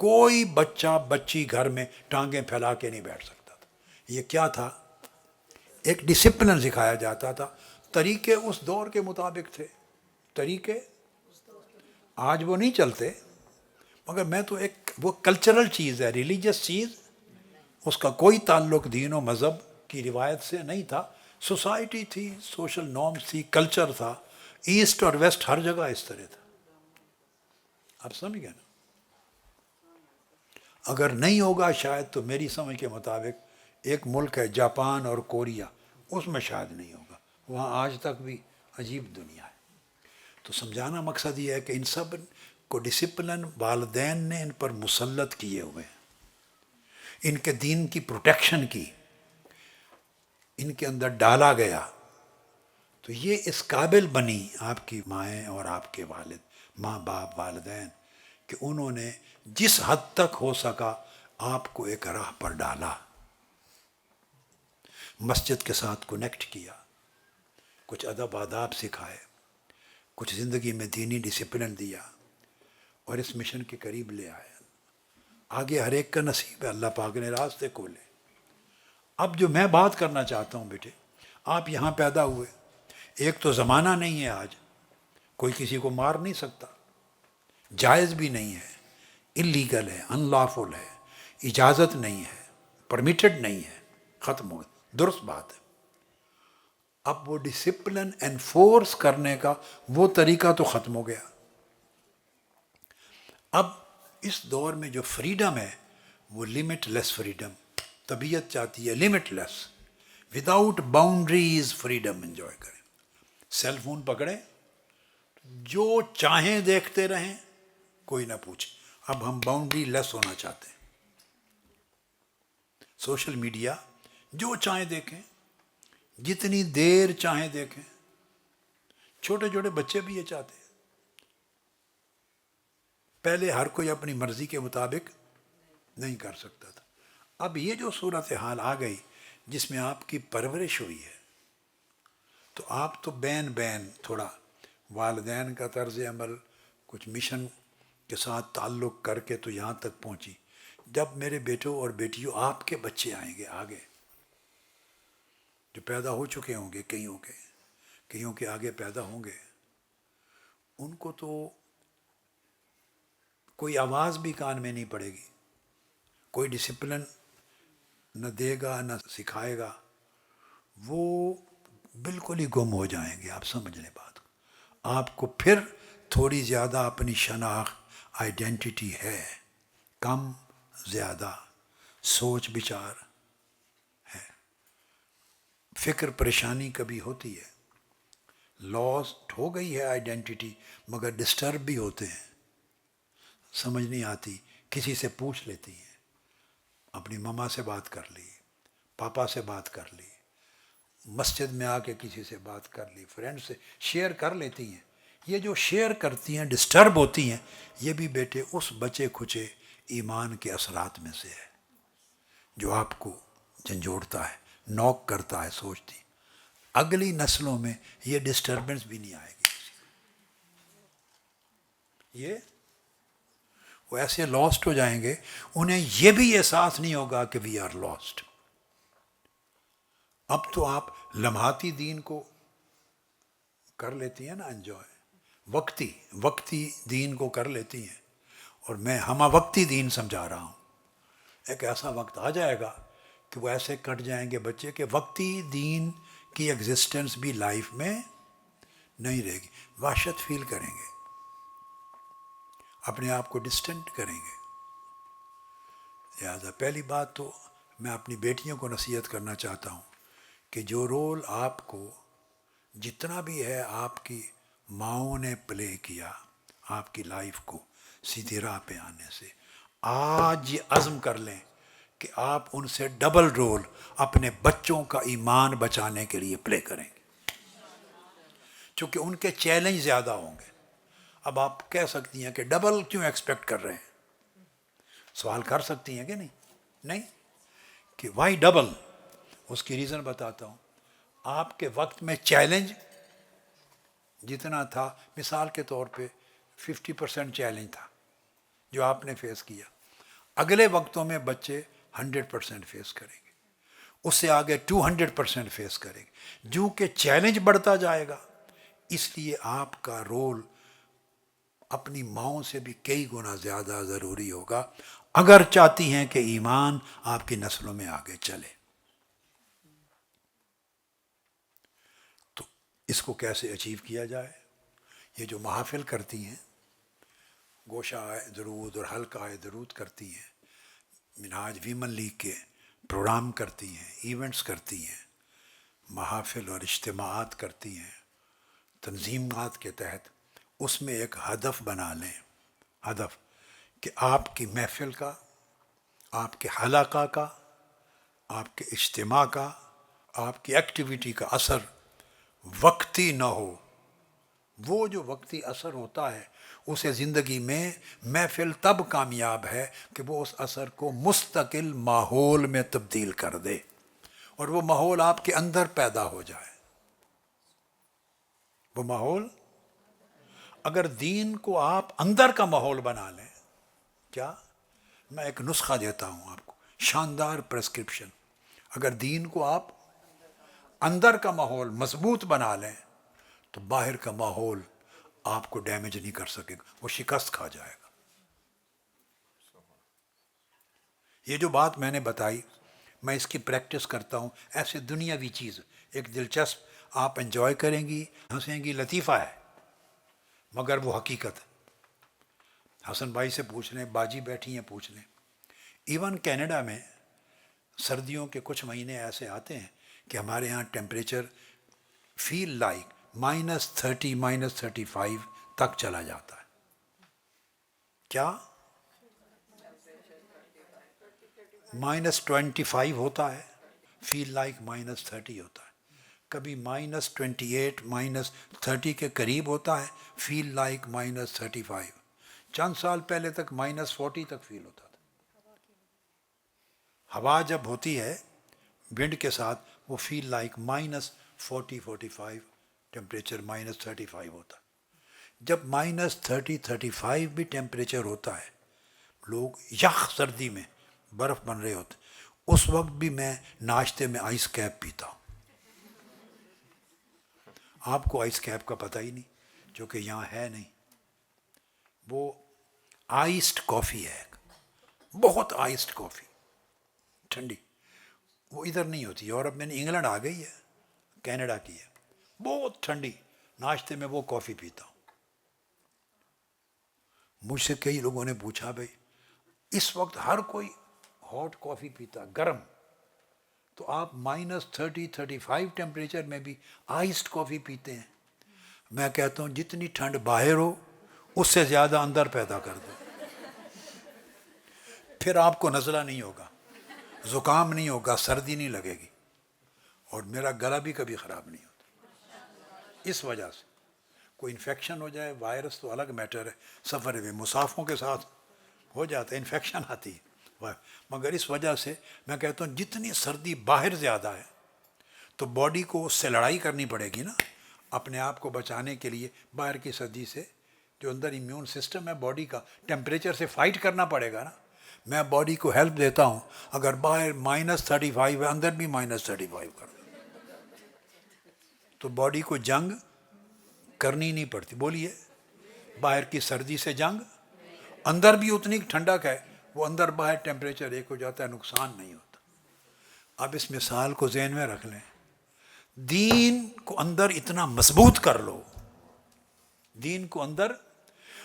کوئی بچہ بچی گھر میں ٹانگیں پھیلا کے نہیں بیٹھ سکتا تھا. یہ کیا تھا؟ ایک ڈسپلن سکھایا جاتا تھا. طریقے اس دور کے مطابق تھے, طریقے آج وہ نہیں چلتے, مگر میں تو ایک وہ کلچرل چیز ہے, ریلیجس چیز, اس کا کوئی تعلق دین و مذہب کی روایت سے نہیں تھا. سوسائٹی تھی, سوشل نارمز تھی, کلچر تھا. ایسٹ اور ویسٹ ہر جگہ اس طرح تھا. آپ سمجھ گئے نا؟ اگر نہیں ہوگا شاید تو میری سمجھ کے مطابق ایک ملک ہے جاپان اور کوریا, اس میں شاید نہیں ہوگا. وہاں آج تک بھی عجیب دنیا ہے. تو سمجھانا مقصد یہ ہے کہ ان سب کو ڈسپلن والدین نے ان پر مسلط کیے ہوئے ہیں, ان کے دین کی پروٹیکشن کی ان کے اندر ڈالا گیا. تو یہ اس قابل بنی آپ کی مائیں اور آپ کے والد, ماں باپ, والدین, کہ انہوں نے جس حد تک ہو سکا آپ کو ایک راہ پر ڈالا, مسجد کے ساتھ کنیکٹ کیا, کچھ ادب آداب سکھائے, کچھ زندگی میں دینی ڈسپلن دیا, اور اس مشن کے قریب لے آئے. آگے ہر ایک کا نصیب ہے, اللہ پاک نے راستے کھولے. اب جو میں بات کرنا چاہتا ہوں بیٹے, آپ یہاں پیدا ہوئے, ایک تو زمانہ نہیں ہے آج, کوئی کسی کو مار نہیں سکتا, جائز بھی نہیں ہے, انلیگل ہے, ان لافل ہے, اجازت نہیں ہے, پرمیٹڈ نہیں ہے, ختم ہو گیا. درست بات ہے. اب وہ ڈسپلن انفورس کرنے کا وہ طریقہ تو ختم ہو گیا. اب اس دور میں جو فریڈم ہے وہ لمٹ لیس فریڈم. طبیعت چاہتی ہے لمٹ لیس, وداؤٹ باؤنڈریز فریڈم انجوائے کریں. سیل فون پکڑیں, جو چاہیں دیکھتے رہیں, کوئی نہ پوچھے. اب ہم باؤنڈری لیس ہونا چاہتے ہیں. سوشل میڈیا جو چاہیں دیکھیں, جتنی دیر چاہیں دیکھیں. چھوٹے چھوٹے بچے بھی یہ چاہتے ہیں. پہلے ہر کوئی اپنی مرضی کے مطابق نہیں کر سکتا تھا. اب یہ جو صورتحال آ گئی جس میں آپ کی پرورش ہوئی ہے, تو آپ تو بین تھوڑا والدین کا طرز عمل, کچھ مشن کے ساتھ تعلق کر کے تو یہاں تک پہنچی. جب میرے بیٹوں اور بیٹیوں آپ کے بچے آئیں گے آگے, جو پیدا ہو چکے ہوں گے، کئیوں کے آگے پیدا ہوں گے، ان کو تو کوئی آواز بھی کان میں نہیں پڑے گی، کوئی ڈسپلن نہ دے گا نہ سکھائے گا، وہ بالکل ہی گم ہو جائیں گے. آپ سمجھ لیں بات کو. آپ کو پھر تھوڑی زیادہ اپنی شناخت آئیڈینٹی ہے، کم زیادہ سوچ بچار ہے، فکر پریشانی کبھی ہوتی ہے، لاسٹ ہو گئی ہے آئیڈینٹی، مگر ڈسٹرب بھی ہوتے ہیں، سمجھ نہیں آتی، کسی سے پوچھ لیتی ہیں، اپنی مما سے بات کر لی، پاپا سے بات کر لی، مسجد میں آ کے کسی سے بات کر لی، فرینڈ سے شیئر کر لیتی ہیں. یہ جو شیئر کرتی ہیں ڈسٹرب ہوتی ہیں، یہ بھی بیٹے اس بچے کھچے ایمان کے اثرات میں سے ہے جو آپ کو جھنجھوڑتا ہے، نوک کرتا ہے. سوچتی اگلی نسلوں میں یہ ڈسٹربنس بھی نہیں آئے گی، یہ وہ ایسے لاسٹ ہو جائیں گے، انہیں یہ بھی احساس نہیں ہوگا کہ وی آر لاسٹ. اب تو آپ لمحاتی دین کو کر لیتی ہیں نا انجوائے، وقتی دین کو کر لیتی ہیں، اور میں ہمہ وقتی دین سمجھا رہا ہوں. ایک ایسا وقت آ جائے گا کہ وہ ایسے کٹ جائیں گے بچے کہ وقتی دین کی ایگزسٹنس بھی لائف میں نہیں رہے گی، وحشت فیل کریں گے، اپنے آپ کو ڈسٹنٹ کریں گے. لہٰذا پہلی بات تو میں اپنی بیٹیوں کو نصیحت کرنا چاہتا ہوں کہ جو رول آپ کو جتنا بھی ہے آپ کی ماؤں نے پلے کیا آپ کی لائف کو سیدھی راہ پہ آنے سے، آج یہ عزم کر لیں کہ آپ ان سے ڈبل رول اپنے بچوں کا ایمان بچانے کے لیے پلے کریں گے، چونکہ ان کے چیلنج زیادہ ہوں گے. اب آپ کہہ سکتی ہیں کہ ڈبل کیوں ایکسپیکٹ کر رہے ہیں، سوال کر سکتی ہیں کہ نہیں کہ وائی ڈبل. اس کی ریزن بتاتا ہوں. آپ کے وقت میں چیلنج جتنا تھا، مثال کے طور پہ 50% چیلنج تھا جو آپ نے فیس کیا، اگلے وقتوں میں بچے 100% فیس کریں گے، اس سے آگے 200% فیس کریں گے. جو کہ چیلنج بڑھتا جائے گا، اس لیے آپ کا رول اپنی ماؤں سے بھی کئی گنا زیادہ ضروری ہوگا اگر چاہتی ہیں کہ ایمان آپ کی نسلوں میں آگے چلے. تو اس کو کیسے اچیو کیا جائے؟ یہ جو محافل کرتی ہیں، گوشہ درود اور حلقہ درود کرتی ہیں، منہاج ویمن لیگ کے پروگرام کرتی ہیں، ایونٹس کرتی ہیں، محافل اور اجتماعات کرتی ہیں تنظیمات کے تحت، اس میں ایک ہدف بنا لیں، ہدف کہ آپ کی محفل کا، آپ کے حلقہ کا، آپ کے اجتماع کا، آپ کی ایکٹیویٹی کا اثر وقتی نہ ہو. وہ جو وقتی اثر ہوتا ہے اسے زندگی میں محفل تب کامیاب ہے کہ وہ اس اثر کو مستقل ماحول میں تبدیل کر دے، اور وہ ماحول آپ کے اندر پیدا ہو جائے. وہ ماحول اگر دین کو آپ اندر کا ماحول بنا لیں، کیا میں ایک نسخہ دیتا ہوں آپ کو، شاندار پرسکرپشن. اگر دین کو آپ اندر کا ماحول مضبوط بنا لیں تو باہر کا ماحول آپ کو ڈیمیج نہیں کر سکے گا، وہ شکست کھا جائے گا. یہ جو بات میں نے بتائی، میں اس کی پریکٹس کرتا ہوں. ایسے دنیاوی چیز ایک دلچسپ آپ انجوائے کریں گی، ہنسیں گی، لطیفہ ہے، مگر وہ حقیقت ہے. حسن بھائی سے پوچھ لیں، باجی بیٹھی ہیں پوچھ لیں. ایون کینیڈا میں سردیوں کے کچھ مہینے ایسے آتے ہیں کہ ہمارے ہاں ٹیمپریچر فیل لائک -30 -35 تک چلا جاتا ہے. کیا -25 ہوتا ہے، فیل لائک -30 ہوتا ہے. کبھی -28 -30 کے قریب ہوتا ہے، فیل لائک -35. چند سال پہلے تک -40 تک فیل ہوتا تھا. ہوا جب ہوتی ہے ونڈ کے ساتھ، وہ فیل لائک -40 45 ٹیمپریچر -35 ہوتا ہے. جب -30 35 بھی ٹیمپریچر ہوتا ہے، لوگ یخ سردی میں برف بن رہے ہوتے، اس وقت بھی میں ناشتے میں آئس کیپ پیتا ہوں. آپ کو آئس کیپ کا پتہ ہی نہیں، جو کہ یہاں ہے نہیں. وہ آئسڈ کافی ہے، بہت آئسڈ کافی، ٹھنڈی. وہ ادھر نہیں ہوتی، یورپ میں نہیں، انگلینڈ آ گئی ہے، کینیڈا کی ہے، بہت ٹھنڈی. ناشتے میں وہ کافی پیتا ہوں. مجھ سے کئی لوگوں نے پوچھا بھائی اس وقت ہر کوئی ہاٹ کافی پیتا گرم، تو آپ -30 35 ٹیمپریچر میں بھی آئسڈ کافی پیتے ہیں. میں کہتا ہوں جتنی ٹھنڈ باہر ہو اس سے زیادہ اندر پیدا کر دو، پھر آپ کو نزلہ نہیں ہوگا، زکام نہیں ہوگا، سردی نہیں لگے گی، اور میرا گلا بھی کبھی خراب نہیں ہوتا. اس وجہ سے کوئی انفیکشن ہو جائے، وائرس تو الگ میٹر ہے، سفر میں مسافروں کے ساتھ ہو جاتا ہے، انفیکشن آتی ہے، مگر اس وجہ سے میں کہتا ہوں جتنی سردی باہر زیادہ ہے تو باڈی کو اس سے لڑائی کرنی پڑے گی نا، اپنے آپ کو بچانے کے لیے. باہر کی سردی سے جو اندر امیون سسٹم ہے باڈی کا، ٹیمپریچر سے فائٹ کرنا پڑے گا نا. میں باڈی کو ہیلپ دیتا ہوں، اگر باہر -35 ہے اندر بھی -35 کر دو تو باڈی کو جنگ کرنی نہیں پڑتی. بولیے، باہر کی سردی سے جنگ، اندر بھی اتنی ٹھنڈک ہے، وہ اندر باہر ٹیمپریچر ایک ہو جاتا ہے، نقصان نہیں ہوتا. اب اس مثال کو ذہن میں رکھ لیں. دین کو اندر اتنا مضبوط کر لو، دین کو اندر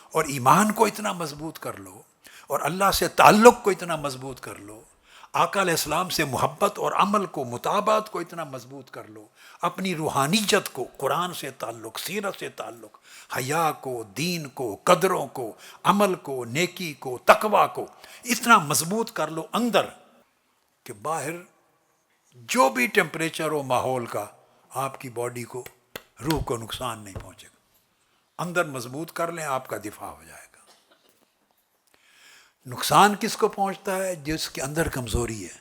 اور ایمان کو اتنا مضبوط کر لو، اور اللہ سے تعلق کو اتنا مضبوط کر لو، آقا علیہ السلام سے محبت اور عمل کو، مطابعت کو اتنا مضبوط کر لو، اپنی روحانیت کو، قرآن سے تعلق، سیرت سے تعلق، حیا کو، دین کو، قدروں کو، عمل کو، نیکی کو، تقوی کو اتنا مضبوط کر لو اندر کہ باہر جو بھی ٹیمپریچر ہو ماحول کا، آپ کی باڈی کو، روح کو نقصان نہیں پہنچے گا. اندر مضبوط کر لیں، آپ کا دفاع ہو جائے گا. نقصان کس کو پہنچتا ہے؟ جس کے اندر کمزوری ہے.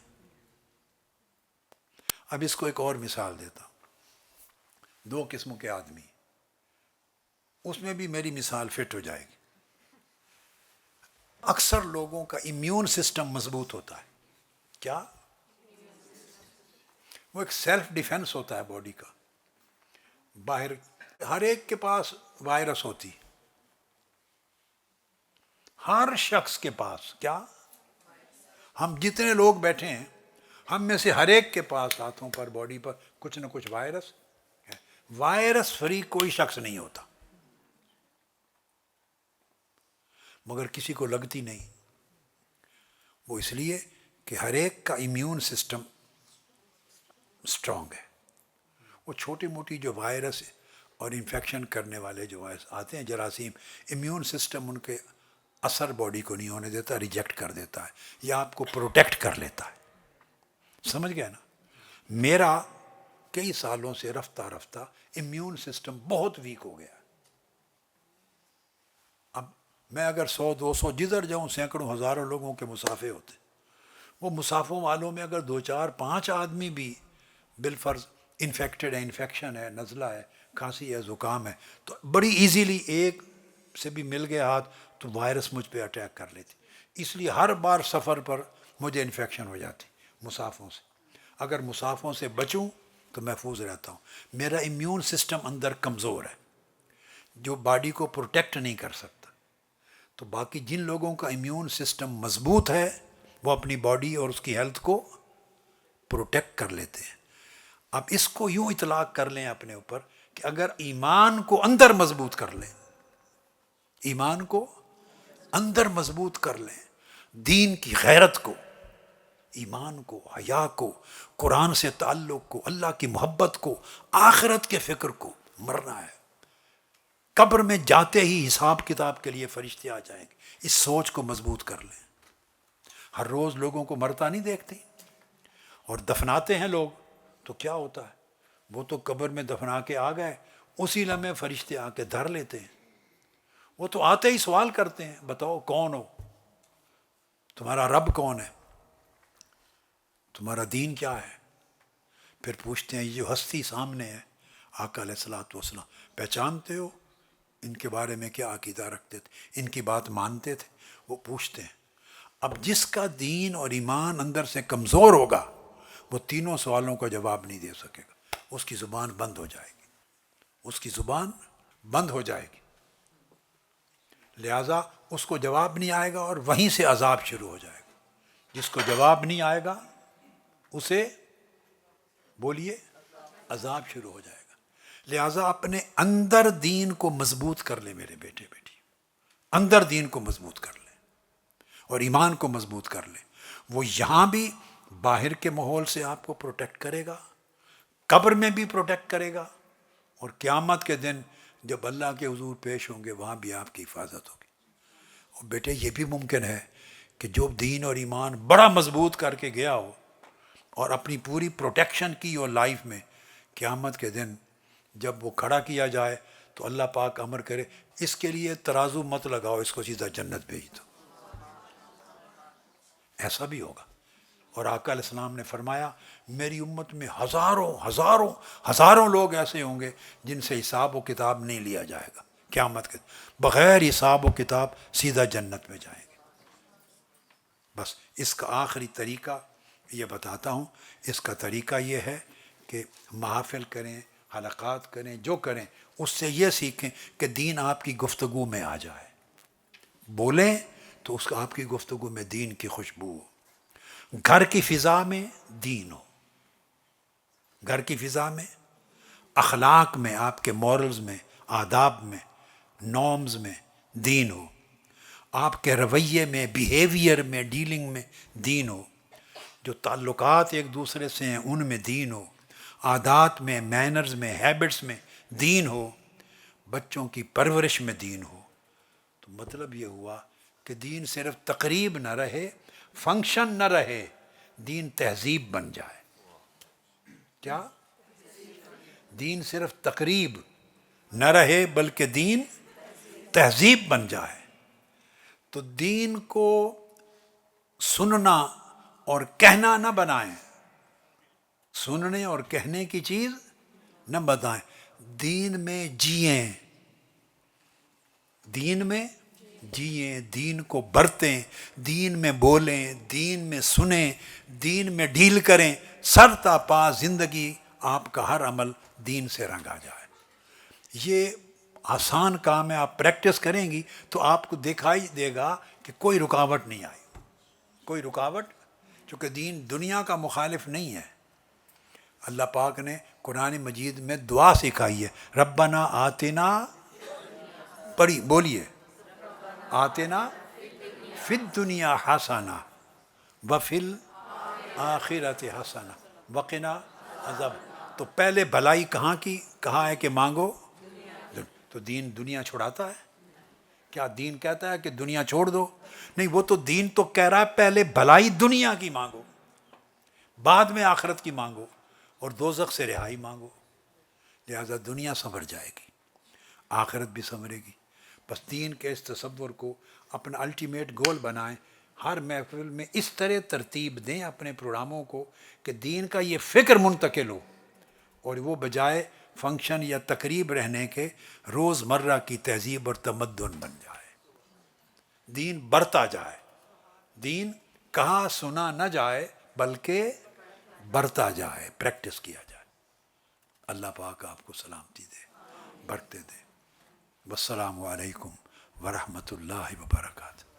اب اس کو ایک اور مثال دیتا ہوں. 2 قسموں کے آدمی، اس میں بھی میری مثال فٹ ہو جائے گی. اکثر لوگوں کا امیون سسٹم مضبوط ہوتا ہے. کیا؟ وہ ایک سیلف ڈیفنس ہوتا ہے باڈی کا. باہر ہر ایک کے پاس وائرس ہوتی، ہر شخص کے پاس. کیا؟ ہم جتنے لوگ بیٹھے ہیں، ہم میں سے ہر ایک کے پاس ہاتھوں پر، باڈی پر کچھ نہ کچھ وائرس ہے. وائرس فری کوئی شخص نہیں ہوتا، مگر کسی کو لگتی نہیں. وہ اس لیے کہ ہر ایک کا امیون سسٹم اسٹرانگ ہے. وہ چھوٹی موٹی جو وائرس اور انفیکشن کرنے والے جو وائرس آتے ہیں، جراثیم، امیون سسٹم ان کے اثر باڈی کو نہیں ہونے دیتا، ریجیکٹ کر دیتا ہے یا آپ کو پروٹیکٹ کر لیتا ہے. سمجھ گئے نا؟ میرا کئی سالوں سے رفتہ رفتہ امیون سسٹم بہت ویک ہو گیا. اب میں اگر 100 200 جدھر جاؤں، سینکڑوں ہزاروں لوگوں کے مسافے ہوتے، وہ مسافوں والوں میں اگر 2 4 5 آدمی بھی بالفرض انفیکٹڈ ہے، انفیکشن ہے، نزلہ ہے، کھانسی ہے، زکام ہے، تو بڑی ایزیلی ایک سے بھی مل گیا ہاتھ تو وائرس مجھ پہ اٹیک کر لیتی. اس لیے ہر بار سفر پر مجھے انفیکشن ہو جاتی مسافوں سے. اگر مسافوں سے بچوں تو محفوظ رہتا ہوں. میرا امیون سسٹم اندر کمزور ہے جو باڈی کو پروٹیکٹ نہیں کر سکتا. تو باقی جن لوگوں کا امیون سسٹم مضبوط ہے وہ اپنی باڈی اور اس کی ہیلتھ کو پروٹیکٹ کر لیتے ہیں. اب اس کو یوں اطلاق کر لیں اپنے اوپر کہ اگر ایمان کو اندر مضبوط کر لیں، ایمان کو اندر مضبوط کر لیں، دین کی غیرت کو، ایمان کو، حیا کو، قرآن سے تعلق کو، اللہ کی محبت کو، آخرت کے فکر کو، مرنا ہے، قبر میں جاتے ہی حساب کتاب کے لیے فرشتے آ جائیں گے، اس سوچ کو مضبوط کر لیں. ہر روز لوگوں کو مرتا نہیں دیکھتے، اور دفناتے ہیں لوگ تو کیا ہوتا ہے؟ وہ تو قبر میں دفنا کے آ گئے، اسی لمحے فرشتے آ کے دھر لیتے ہیں. وہ تو آتے ہی سوال کرتے ہیں، بتاؤ کون ہو، تمہارا رب کون ہے، تمہارا دین کیا ہے. پھر پوچھتے ہیں یہ جو ہستی سامنے ہے آقا علیہ الصلوۃ والسلام، پہچانتے ہو؟ ان کے بارے میں کیا عقیدہ رکھتے تھے، ان کی بات مانتے تھے؟ وہ پوچھتے ہیں. اب جس کا دین اور ایمان اندر سے کمزور ہوگا وہ تینوں سوالوں کا جواب نہیں دے سکے گا، اس کی زبان بند ہو جائے گی. اس کی زبان بند ہو جائے گی، لہٰذا اس کو جواب نہیں آئے گا اور وہیں سے عذاب شروع ہو جائے گا۔ جس کو جواب نہیں آئے گا اسے بولیے عذاب شروع ہو جائے گا۔ لہٰذا اپنے اندر دین کو مضبوط کر لیں میرے بیٹے بیٹی، اندر دین کو مضبوط کر لیں اور ایمان کو مضبوط کر لیں۔ وہ یہاں بھی باہر کے ماحول سے آپ کو پروٹیکٹ کرے گا، قبر میں بھی پروٹیکٹ کرے گا، اور قیامت کے دن جب اللہ کے حضور پیش ہوں گے وہاں بھی آپ کی حفاظت ہوگی۔ اور بیٹے یہ بھی ممکن ہے کہ جو دین اور ایمان بڑا مضبوط کر کے گیا ہو اور اپنی پوری پروٹیکشن کی ہو لائف میں، قیامت کے دن جب وہ کھڑا کیا جائے تو اللہ پاک امر کرے اس کے لیے ترازو مت لگاؤ، اس کو سیدھا جنت بھیج دو۔ ایسا بھی ہوگا۔ اور آقا علیہ السلام نے فرمایا میری امت میں ہزاروں ہزاروں ہزاروں لوگ ایسے ہوں گے جن سے حساب و کتاب نہیں لیا جائے گا، قیامت کے بغیر حساب و کتاب سیدھا جنت میں جائیں گے۔ بس اس کا آخری طریقہ یہ بتاتا ہوں۔ اس کا طریقہ یہ ہے کہ محافل کریں، حلقات کریں، جو کریں اس سے یہ سیکھیں کہ دین آپ کی گفتگو میں آ جائے، بولیں تو اس کا آپ کی گفتگو میں دین کی خوشبو ہو، گھر کی فضا میں دین ہو، گھر کی فضا میں اخلاق میں، آپ کے مورلز میں، آداب میں، نارمز میں دین ہو، آپ کے رویے میں، بیہیویئر میں، ڈیلنگ میں دین ہو، جو تعلقات ایک دوسرے سے ہیں ان میں دین ہو، عادات میں، مینرز میں، ہیبٹس میں دین ہو، بچوں کی پرورش میں دین ہو۔ تو مطلب یہ ہوا کہ دین صرف تقریب نہ رہے، فنکشن نہ رہے، دین تہذیب بن جائے۔ کیا؟ دین صرف تقریب نہ رہے بلکہ دین تہذیب بن جائے۔ تو دین کو سننا اور کہنا نہ بنائیں، سننے اور کہنے کی چیز نہ بتائیں، دین میں جئیں، دین میں جئیں، دین کو برتیں، دین میں بولیں، دین میں سنیں، دین میں ڈیل کریں، سر تا پا زندگی آپ کا ہر عمل دین سے رنگا جائے۔ یہ آسان کام ہے، آپ پریکٹس کریں گی تو آپ کو دکھائی دے گا کہ کوئی رکاوٹ نہیں آئی، کوئی رکاوٹ، چونکہ دین دنیا کا مخالف نہیں ہے۔ اللہ پاک نے قرآن مجید میں دعا سکھائی ہے، ربنا آتنا، پڑھی بولیے، آتنا فی الدنیا حسنہ وفی الآخرۃ حسنہ وقنا عذاب۔ تو پہلے بھلائی کہاں کی کہا ہے کہ مانگو؟ تو دین دنیا چھڑاتا ہے؟ کیا دین کہتا ہے کہ دنیا چھوڑ دو؟ نہیں، وہ تو دین تو کہہ رہا ہے پہلے بھلائی دنیا کی مانگو، بعد میں آخرت کی مانگو، اور دوزخ سے رہائی مانگو۔ لہذا دنیا سنور جائے گی، آخرت بھی سنورے گی۔ بس دین کے اس تصور کو اپنا الٹیمیٹ گول بنائیں، ہر محفل میں اس طرح ترتیب دیں اپنے پروگراموں کو کہ دین کا یہ فکر منتقل ہو، اور وہ بجائے فنکشن یا تقریب رہنے کے روز مرہ کی تہذیب اور تمدن بن جائے، دین برتا جائے، دین کہا سنا نہ جائے بلکہ برتا جائے، پریکٹس کیا جائے۔ اللہ پاک آپ کو سلامتی دے، برکتیں دے۔ والسلام علیکم ورحمۃ اللہ وبرکاتہ۔